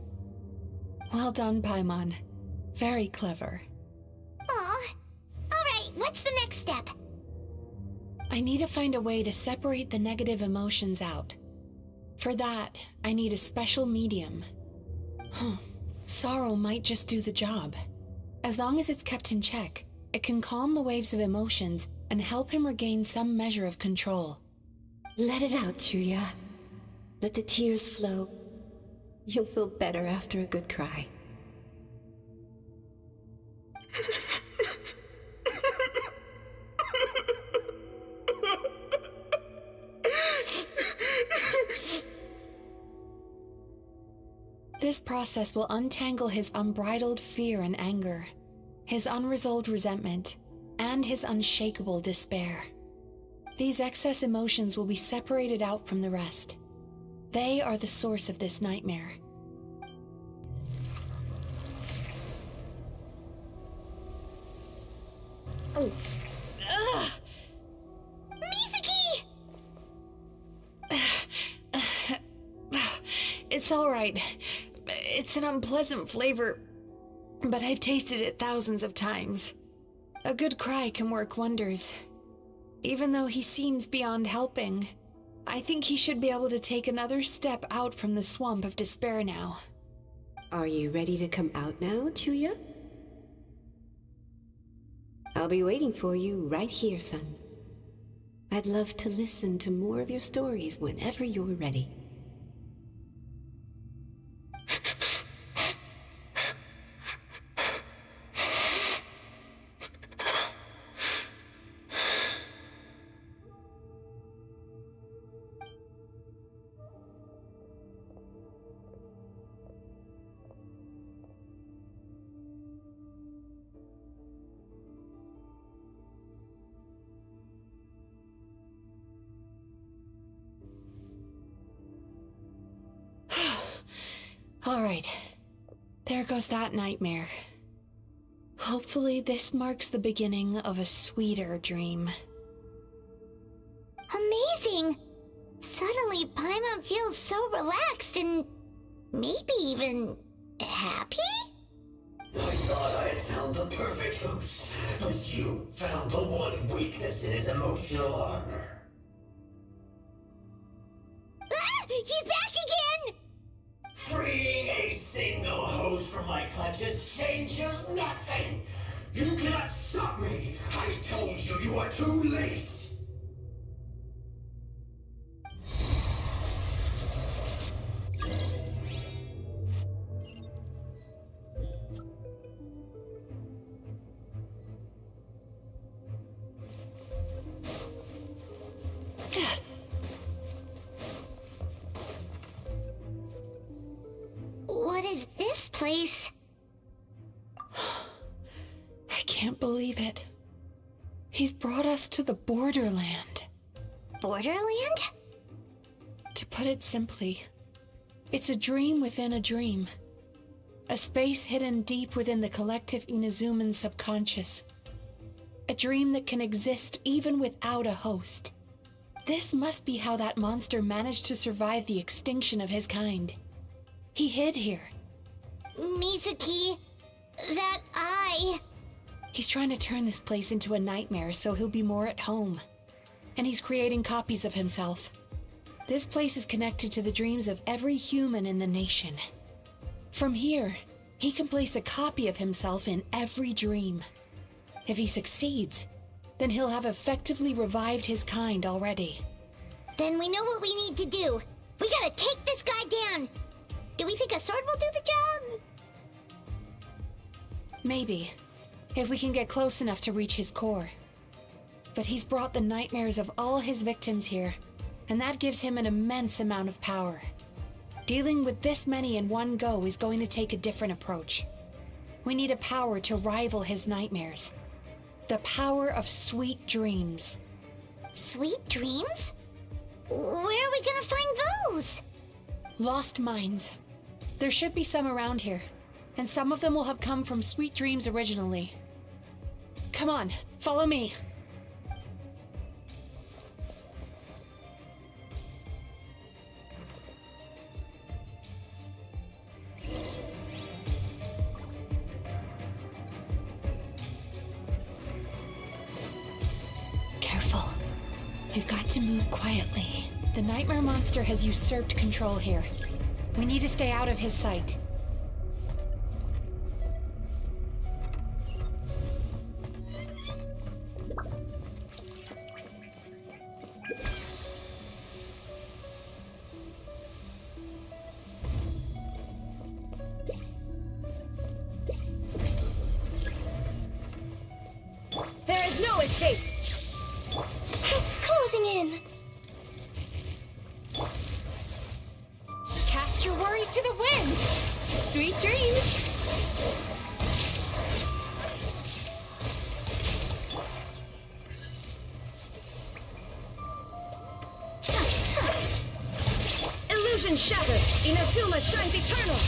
Well done, Paimon. Very clever. Aw. Alright, what's the next step? I need to find a way to separate the negative emotions out. For that, I need a special medium. Sorrow might just do the job. As long as it's kept in check, it can calm the waves of emotions and help him regain some measure of control. Let it out, Chuya. Let the tears flow. You'll feel better after a good cry. This process will untangle his unbridled fear and anger, his unresolved resentment, and his unshakable despair. These excess emotions will be separated out from the rest. They are the source of this nightmare. Oh. Ugh! Mizuki! It's all right. It's an unpleasant flavor, but I've tasted it thousands of times. A good cry can work wonders. Even though he seems beyond helping, I think he should be able to take another step out from the swamp of despair now. Are you ready to come out now, Chuya? I'll be waiting for you right here, son. I'd love to listen to more of your stories whenever you're ready. All right, there goes that nightmare. Hopefully this marks the beginning of a sweeter dream. Amazing! Suddenly, Paimon feels so relaxed and maybe even happy? I thought I had found the perfect host, but you found the one weakness in his emotional armor. Ah! He's back again! Freeing a single host from my clutches changes nothing! You cannot stop me! I told you you are too late! What is this place? I can't believe it. He's brought us to the Borderland. Borderland? To put it simply, it's a dream within a dream. A space hidden deep within the collective Inazuman subconscious. A dream that can exist even without a host. This must be how that monster managed to survive the extinction of his kind. He hid here. Mizuki, that eye... He's trying to turn this place into a nightmare so he'll be more at home. And he's creating copies of himself. This place is connected to the dreams of every human in the nation. From here, he can place a copy of himself in every dream. If he succeeds, then he'll have effectively revived his kind already. Then we know what we need to do. We gotta take this guy down. Do we think a sword will do the job? Maybe, if we can get close enough to reach his core. But he's brought the nightmares of all his victims here, and that gives him an immense amount of power. Dealing with this many in one go is going to take a different approach. We need a power to rival his nightmares. The power of sweet dreams. Sweet dreams? Where are we gonna find those? Lost minds. There should be some around here, and some of them will have come from sweet dreams originally. Come on, follow me. Careful. We've got to move quietly. The nightmare monster has usurped control here. We need to stay out of his sight. tape. Closing in. Cast your worries to the wind. Sweet dreams. Illusion shattered. Inazuma shines eternal.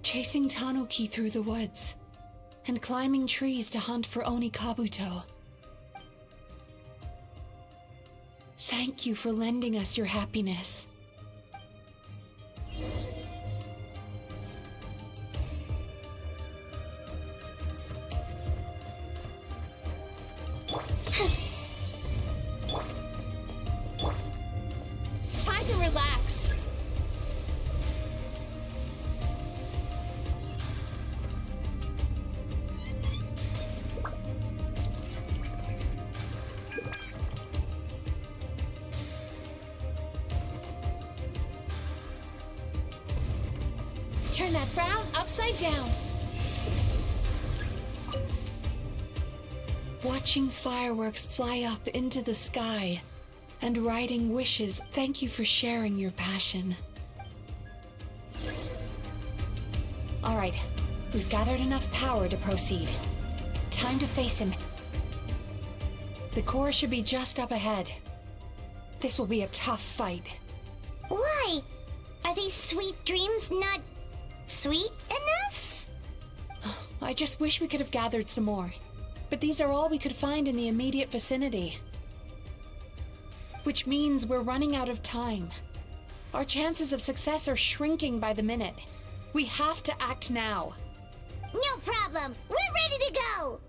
Chasing Tanuki through the woods, and climbing trees to hunt for Oni Kabuto. Thank you for lending us your happiness. Time to relax. Turn that frown upside down. Watching fireworks fly up into the sky and writing wishes, thank you for sharing your passion. All right, we've gathered enough power to proceed. Time to face him. The core should be just up ahead. This will be a tough fight. Why? Are these sweet dreams not sweet enough? I just wish we could have gathered some more. But these are all we could find in the immediate vicinity. Which means we're running out of time. Our chances of success are shrinking by the minute. We have to act now. No problem. We're ready to go.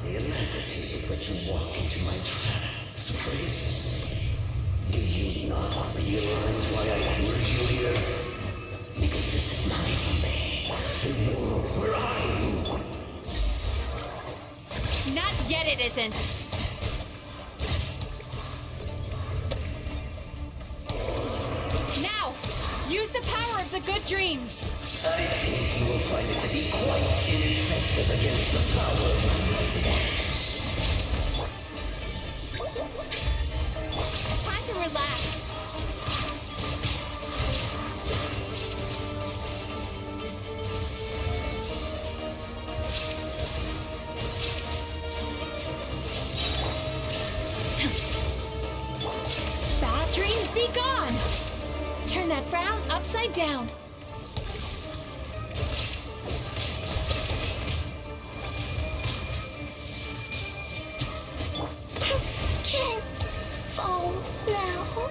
The alacrity with which you walk into my trap surprises me. Do you not realize why I lured you here? Because this is my domain. The world where I rule. Not yet, it isn't. Now, use the power of the good dreams. I think you will find it to be quite ineffective against the power of my voice. Time to relax. Bad dreams be gone. Turn that frown upside down. Can't fall now.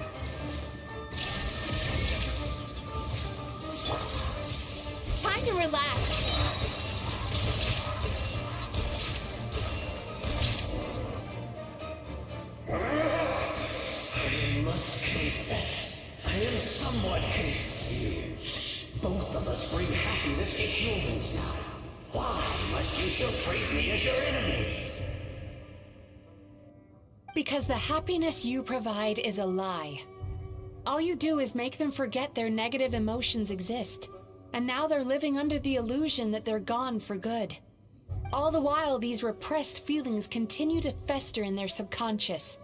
Time to relax. I must confess, I am somewhat confused. Both of us bring happiness to humans now. Why must you still treat me as your enemy? Because the happiness you provide is a lie. All you do is make them forget their negative emotions exist. And now they're living under the illusion that they're gone for good. All the while, these repressed feelings continue to fester in their subconscious,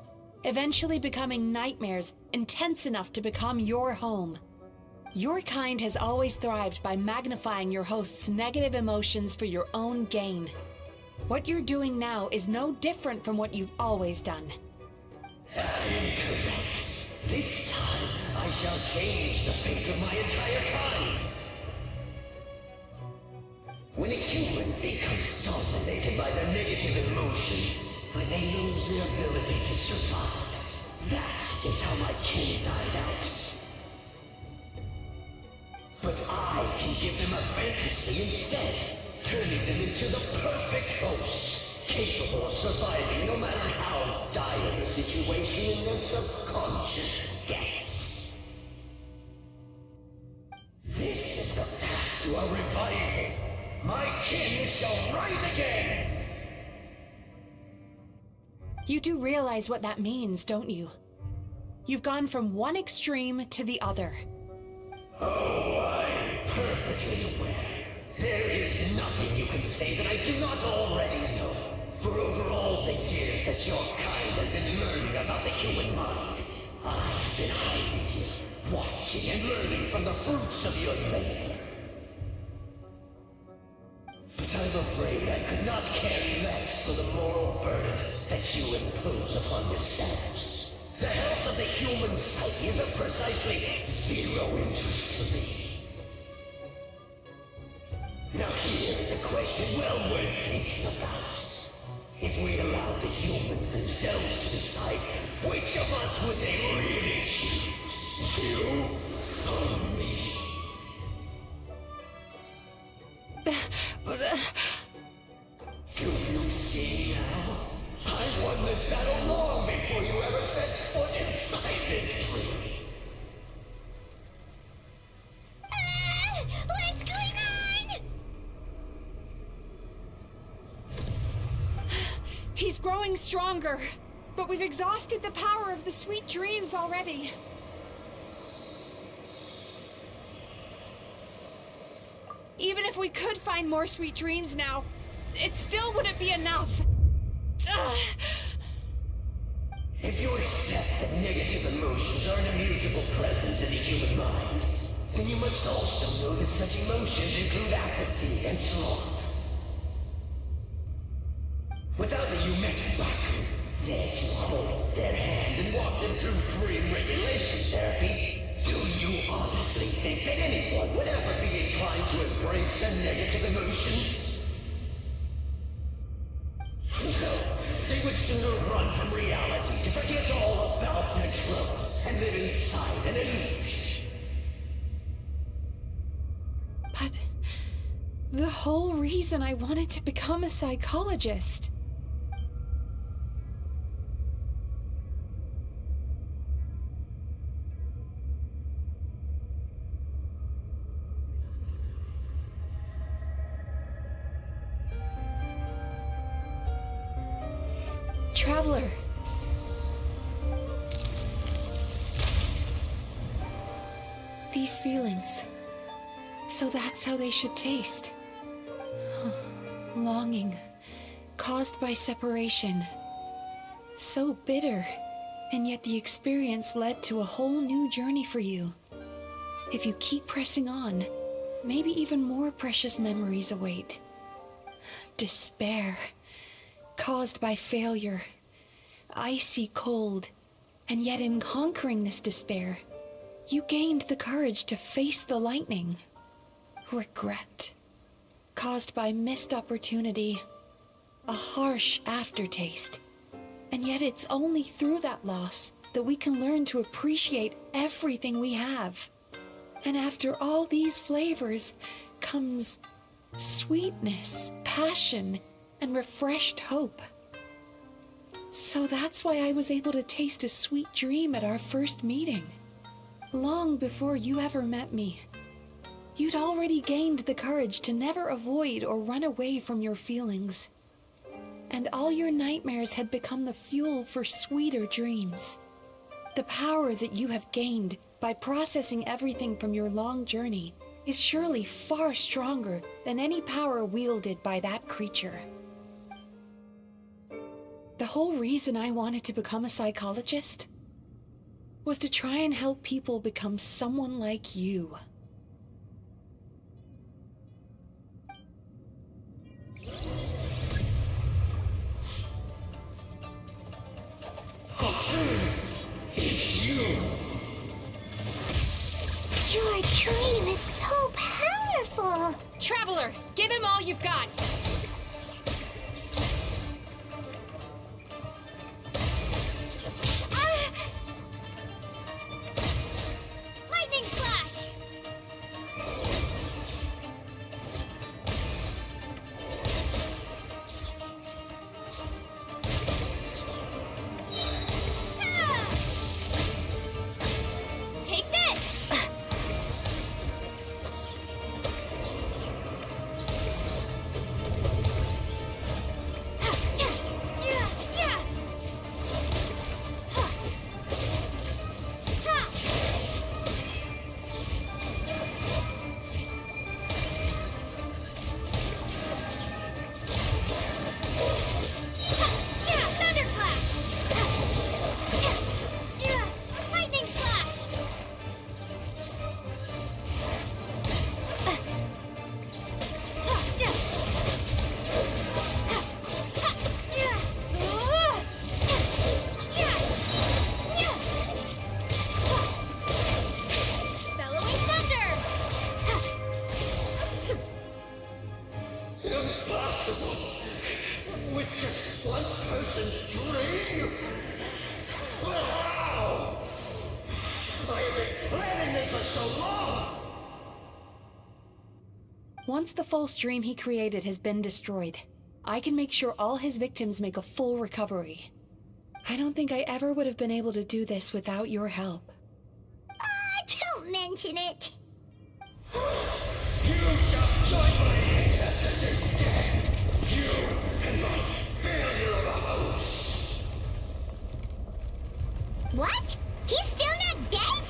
eventually becoming nightmares intense enough to become your home. Your kind has always thrived by magnifying your host's negative emotions for your own gain. What you're doing now is no different from what you've always done. Incorrect. This time, I shall change the fate of my entire kind. When a human becomes dominated by their negative emotions, when they lose their ability to survive, that is how my kin died out. But I can give them a fantasy instead, turning them into the perfect hosts, capable of surviving no matter how dire the situation in their subconscious gets. This is the path to a revival. My kin shall rise again! You do realize what that means, don't you? You've gone from one extreme to the other. Oh, I'm perfectly aware. There is nothing you can say that I do not already know. For over all the years that your kind has been learning about the human mind, I have been hiding here, watching and learning from the fruits of your labor. But I'm afraid I could not care less for the moral burdens that you impose upon yourselves. The health of the human psyche is of precisely zero interest to me. Now here is a question well worth thinking about. If we allowed the humans themselves to decide, which of us would they really choose? You or me? Do you see now? I won this battle long before you ever set foot inside this tree. What's going on? He's growing stronger, but we've exhausted the power of the sweet dreams already. Even if we could find more sweet dreams now, it still wouldn't be enough. If you accept that negative emotions are an immutable presence in the human mind, then you must also know that such emotions include apathy and sloth. Without the Yumekibaku there to hold their hand and walk them through dream regulation therapy, do you honestly think that anyone would ever be inclined to embrace their negative emotions? No, they would sooner run from reality to forget all about their troubles and live inside an illusion. But the whole reason I wanted to become a psychologist. Traveler. These feelings. So that's how they should taste. Longing. Caused by separation. So bitter. And yet the experience led to a whole new journey for you. If you keep pressing on, maybe even more precious memories await. Despair. Caused by failure, icy cold, and yet in conquering this despair, you gained the courage to face the lightning. Regret, caused by missed opportunity, a harsh aftertaste, and yet it's only through that loss that we can learn to appreciate everything we have. And after all these flavors comes sweetness, passion, and refreshed hope. So that's why I was able to taste a sweet dream at our first meeting. Long before you ever met me, you'd already gained the courage to never avoid or run away from your feelings. And all your nightmares had become the fuel for sweeter dreams. The power that you have gained by processing everything from your long journey is surely far stronger than any power wielded by that creature. The whole reason I wanted to become a psychologist was to try and help people become someone like you. It's you! Your dream is so powerful! Traveler, give him all you've got! Lightning Slash! Take this! Lightning Slash! Bellowing thunder! Impossible! With just one person's dream? But how? I have been planning this for so long! Once the false dream he created has been destroyed, I can make sure all his victims make a full recovery. I don't think I ever would have been able to do this without your help. Don't mention it! You shall join my ancestors in death! You and my failure of a host! What? He's still not dead?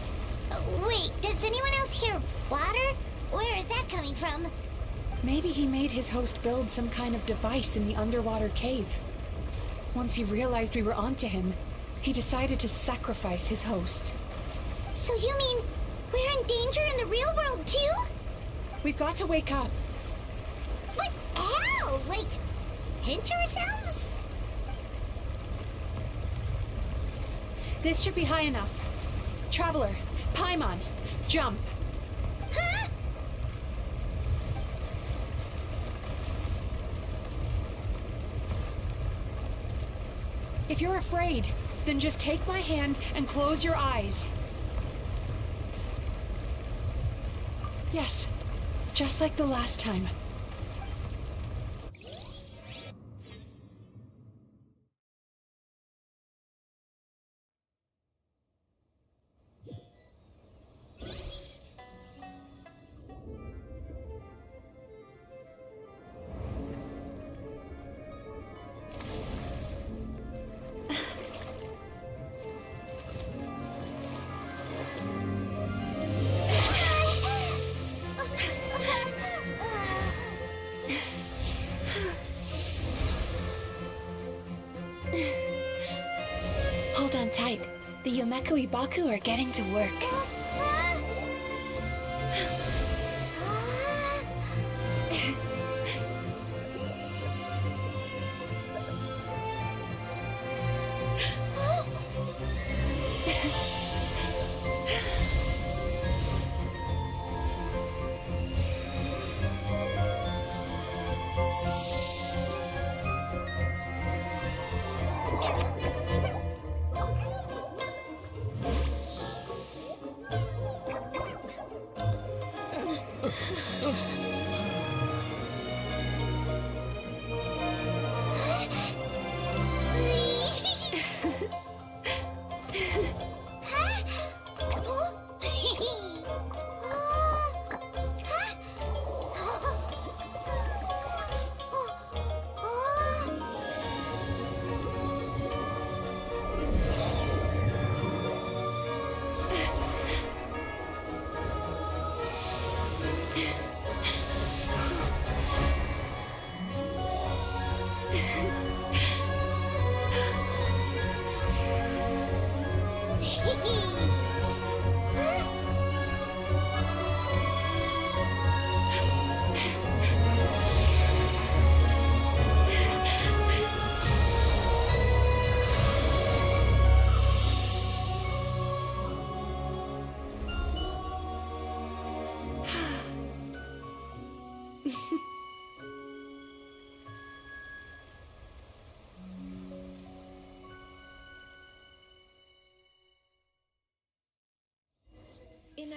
Wait, does anyone else hear water? Where is that coming from? Maybe he made his host build some kind of device in the underwater cave. Once he realized we were onto him, he decided to sacrifice his host. So you mean we're in danger in the real world too? We've got to wake up. But how? Like, pinch ourselves? This should be high enough. Traveler, Paimon, jump. Huh? If you're afraid, then just take my hand and close your eyes. Yes, just like the last time. Hold on tight. The Yomeku Ibaku are getting to work.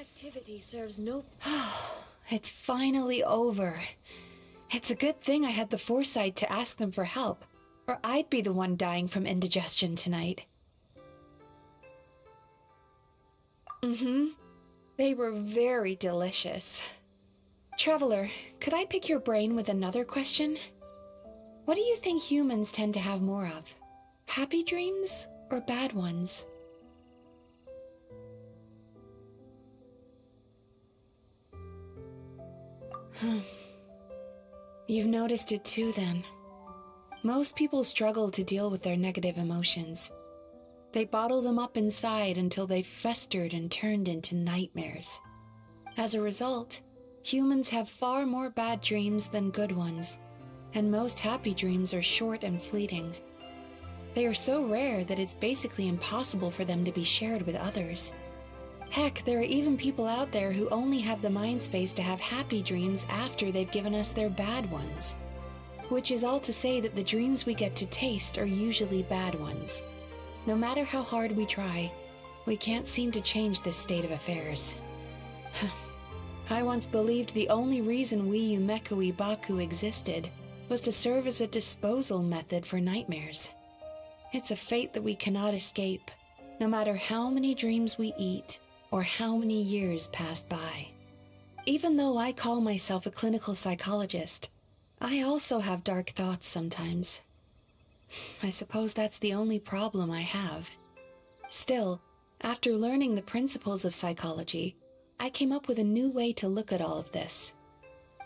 activity serves no... It's finally over. It's a good thing I had the foresight to ask them for help, or I'd be the one dying from indigestion tonight. They were very delicious. Traveler, could I pick your brain with another question? What do you think humans tend to have more of? Happy dreams or bad ones? You've noticed it too, then. Most people struggle to deal with their negative emotions. They bottle them up inside until they've festered and turned into nightmares. As a result, humans have far more bad dreams than good ones, and most happy dreams are short and fleeting. They are so rare that it's basically impossible for them to be shared with others. Heck, there are even people out there who only have the mind space to have happy dreams after they've given us their bad ones. Which is all to say that the dreams we get to taste are usually bad ones. No matter how hard we try, we can't seem to change this state of affairs. I once believed the only reason we Yumekui Baku existed was to serve as a disposal method for nightmares. It's a fate that we cannot escape, no matter how many dreams we eat or how many years pass by. Even though I call myself a clinical psychologist, I also have dark thoughts sometimes. I suppose that's the only problem I have. Still, after learning the principles of psychology, I came up with a new way to look at all of this.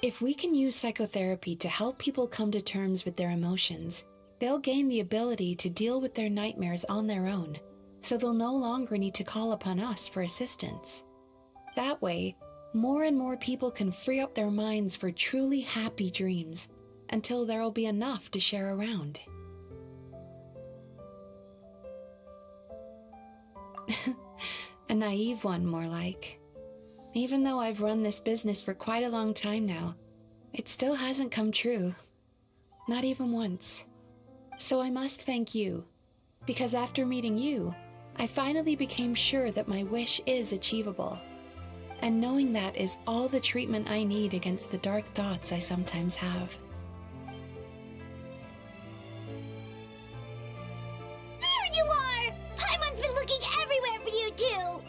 If we can use psychotherapy to help people come to terms with their emotions, they'll gain the ability to deal with their nightmares on their own, so they'll no longer need to call upon us for assistance. That way, more and more people can free up their minds for truly happy dreams, until there'll be enough to share around. A naive one, more like. Even though I've run this business for quite a long time now, it still hasn't come true. Not even once. So I must thank you, because after meeting you, I finally became sure that my wish is achievable. And knowing that is all the treatment I need against the dark thoughts I sometimes have. There you are! Paimon's been looking everywhere for you, too!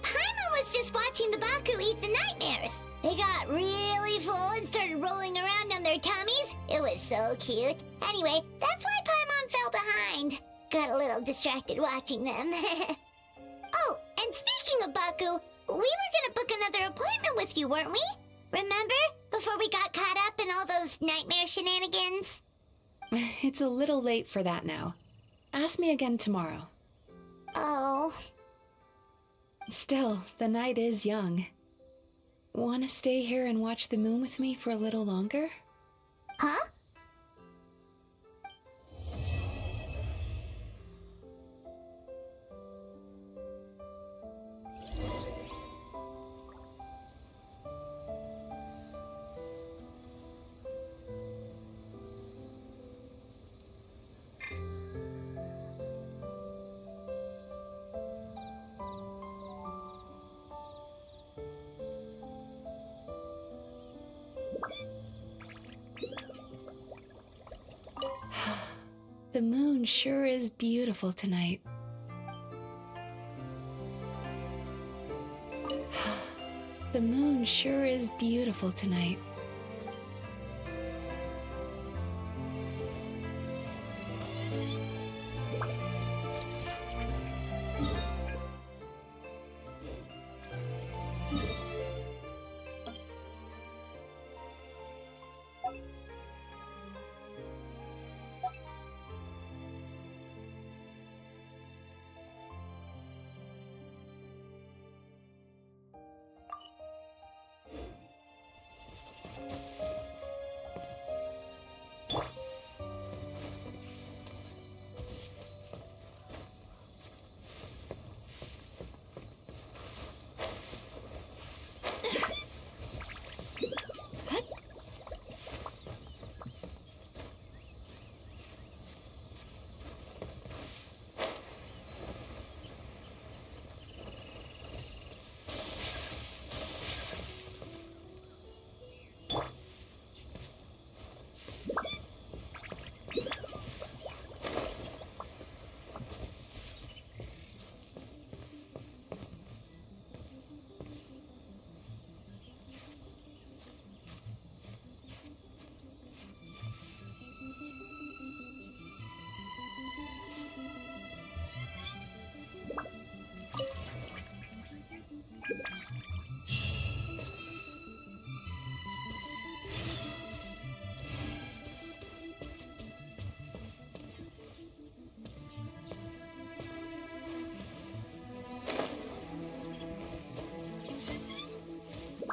Paimon was just watching the Baku eat the nightmares. They got really full and started rolling around on their tummies. It was so cute. Anyway, that's why Paimon fell behind. Got a little distracted watching them. Oh, and speaking of Baku, we were gonna book another appointment with you, weren't we? Remember? Before we got caught up in all those nightmare shenanigans? It's a little late for that now. Ask me again tomorrow. Oh. Still, the night is young. Want to stay here and watch the moon with me for a little longer? Huh? The moon sure is beautiful tonight. The moon sure is beautiful tonight.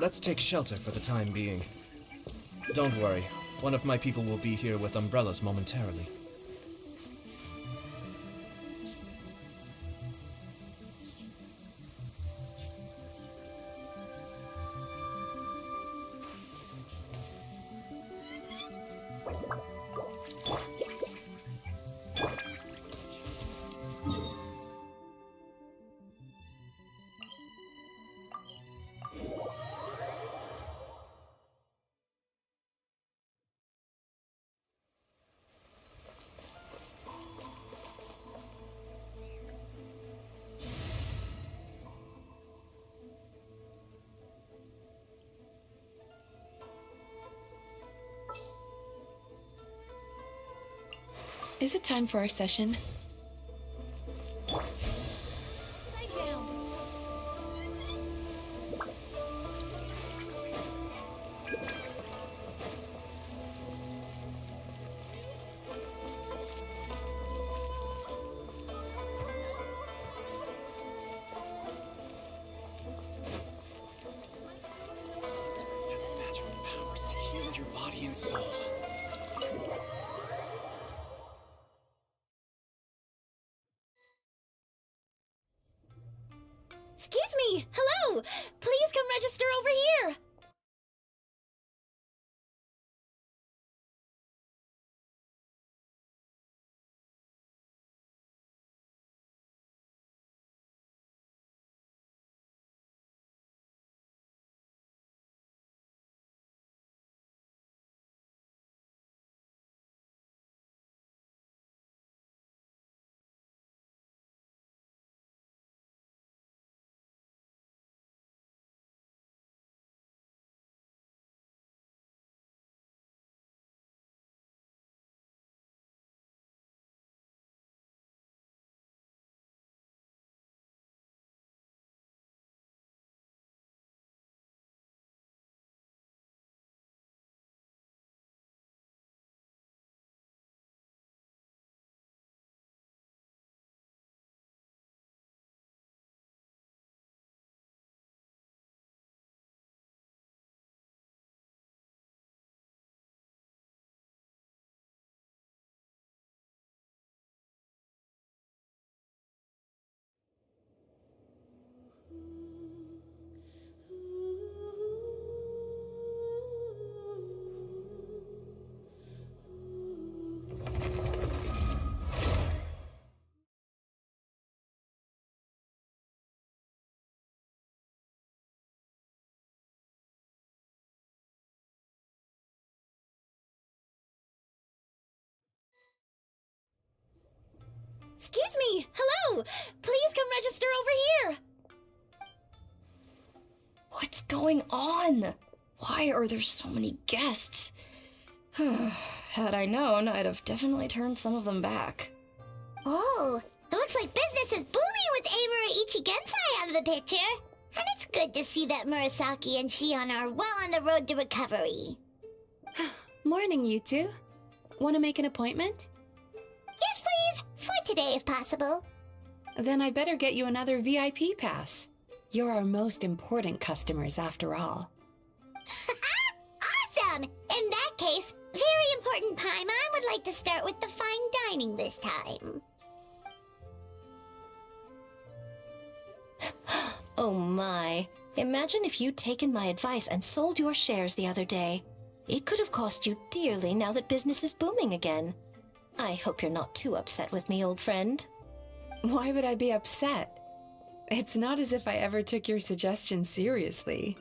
let's take shelter for the time being. Don't worry, one of my people will be here with umbrellas momentarily. Is it time for our session? Side down. Has magical powers to heal your body and soul. Excuse me! Hello! Please come register over here! Excuse me! Hello! Please come register over here! What's going on? Why are there so many guests? Had I known, I'd have definitely turned some of them back. Oh, it looks like business is booming with Amura Ichigensai out of the picture. And it's good to see that Murasaki and Shion are well on the road to recovery. Morning, you two. Want to make an appointment? Yes, please! For today, if possible. Then I better get you another VIP pass. You're our most important customers, after all. Awesome! In that case, very important Paimon would like to start with the fine dining this time. Oh my. Imagine if you'd taken my advice and sold your shares the other day. It could have cost you dearly now that business is booming again. I hope you're not too upset with me, old friend. Why would I be upset? It's not as if I ever took your suggestion seriously.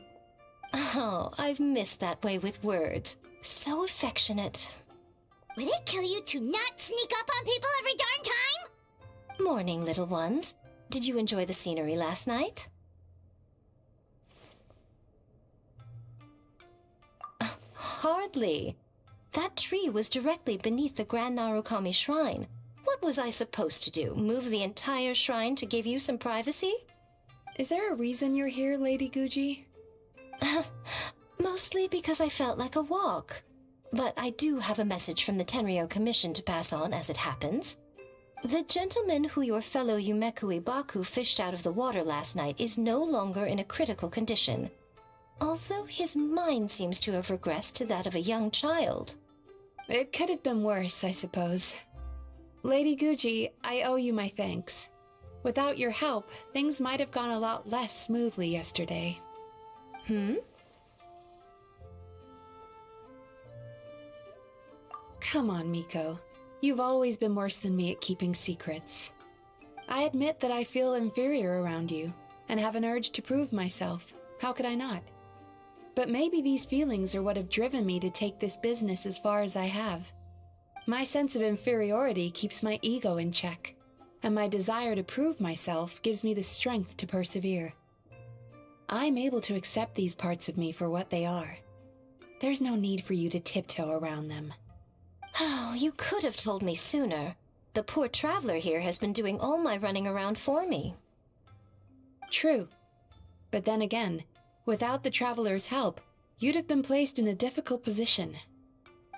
Oh, I've missed that way with words. So affectionate. Would it kill you to not sneak up on people every darn time? Morning, little ones. Did you enjoy the scenery last night? Hardly. That tree was directly beneath the Grand Narukami Shrine. What was I supposed to do? Move the entire shrine to give you some privacy? Is there a reason you're here, Lady Guji? Mostly because I felt like a walk. But I do have a message from the Tenryo Commission to pass on as it happens. The gentleman who your fellow Yumeku Ibaku fished out of the water last night is no longer in a critical condition. Although his mind seems to have regressed to that of a young child. It could have been worse, I suppose. Lady Guji, I owe you my thanks. Without your help, things might have gone a lot less smoothly yesterday. Come on, Miko. You've always been worse than me at keeping secrets. I admit that I feel inferior around you, and have an urge to prove myself. How could I not? But maybe these feelings are what have driven me to take this business as far as I have. My sense of inferiority keeps my ego in check, and my desire to prove myself gives me the strength to persevere. I'm able to accept these parts of me for what they are. There's no need for you to tiptoe around them. Oh, you could have told me sooner. The poor traveler here has been doing all my running around for me. True. But then again, without the traveler's help, you'd have been placed in a difficult position.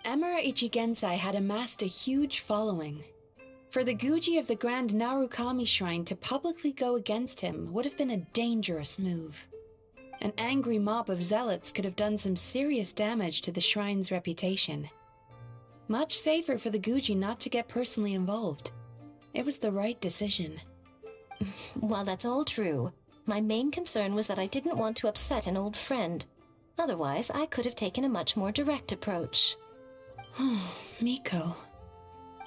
Emira Ichigensai had amassed a huge following. For the Guji of the Grand Narukami Shrine to publicly go against him would have been a dangerous move. An angry mob of zealots could have done some serious damage to the shrine's reputation. Much safer for the Guji not to get personally involved. It was the right decision. While that's all true, my main concern was that I didn't want to upset an old friend. Otherwise, I could have taken a much more direct approach. Miko.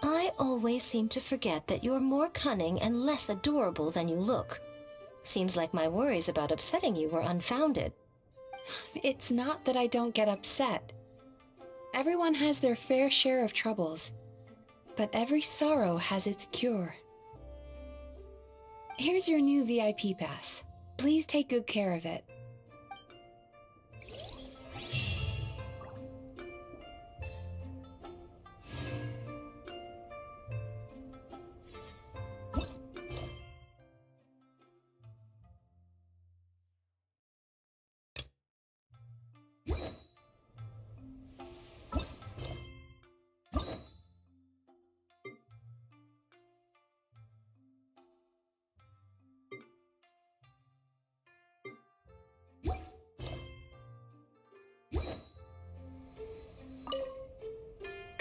I always seem to forget that you're more cunning and less adorable than you look. Seems like my worries about upsetting you were unfounded. It's not that I don't get upset. Everyone has their fair share of troubles, but every sorrow has its cure. Here's your new VIP pass. Please take good care of it.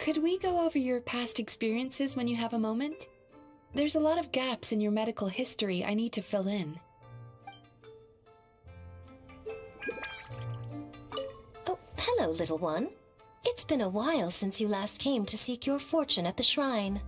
Could we go over your past experiences when you have a moment? There's a lot of gaps in your medical history I need to fill in. Oh, hello, little one. It's been a while since you last came to seek your fortune at the shrine.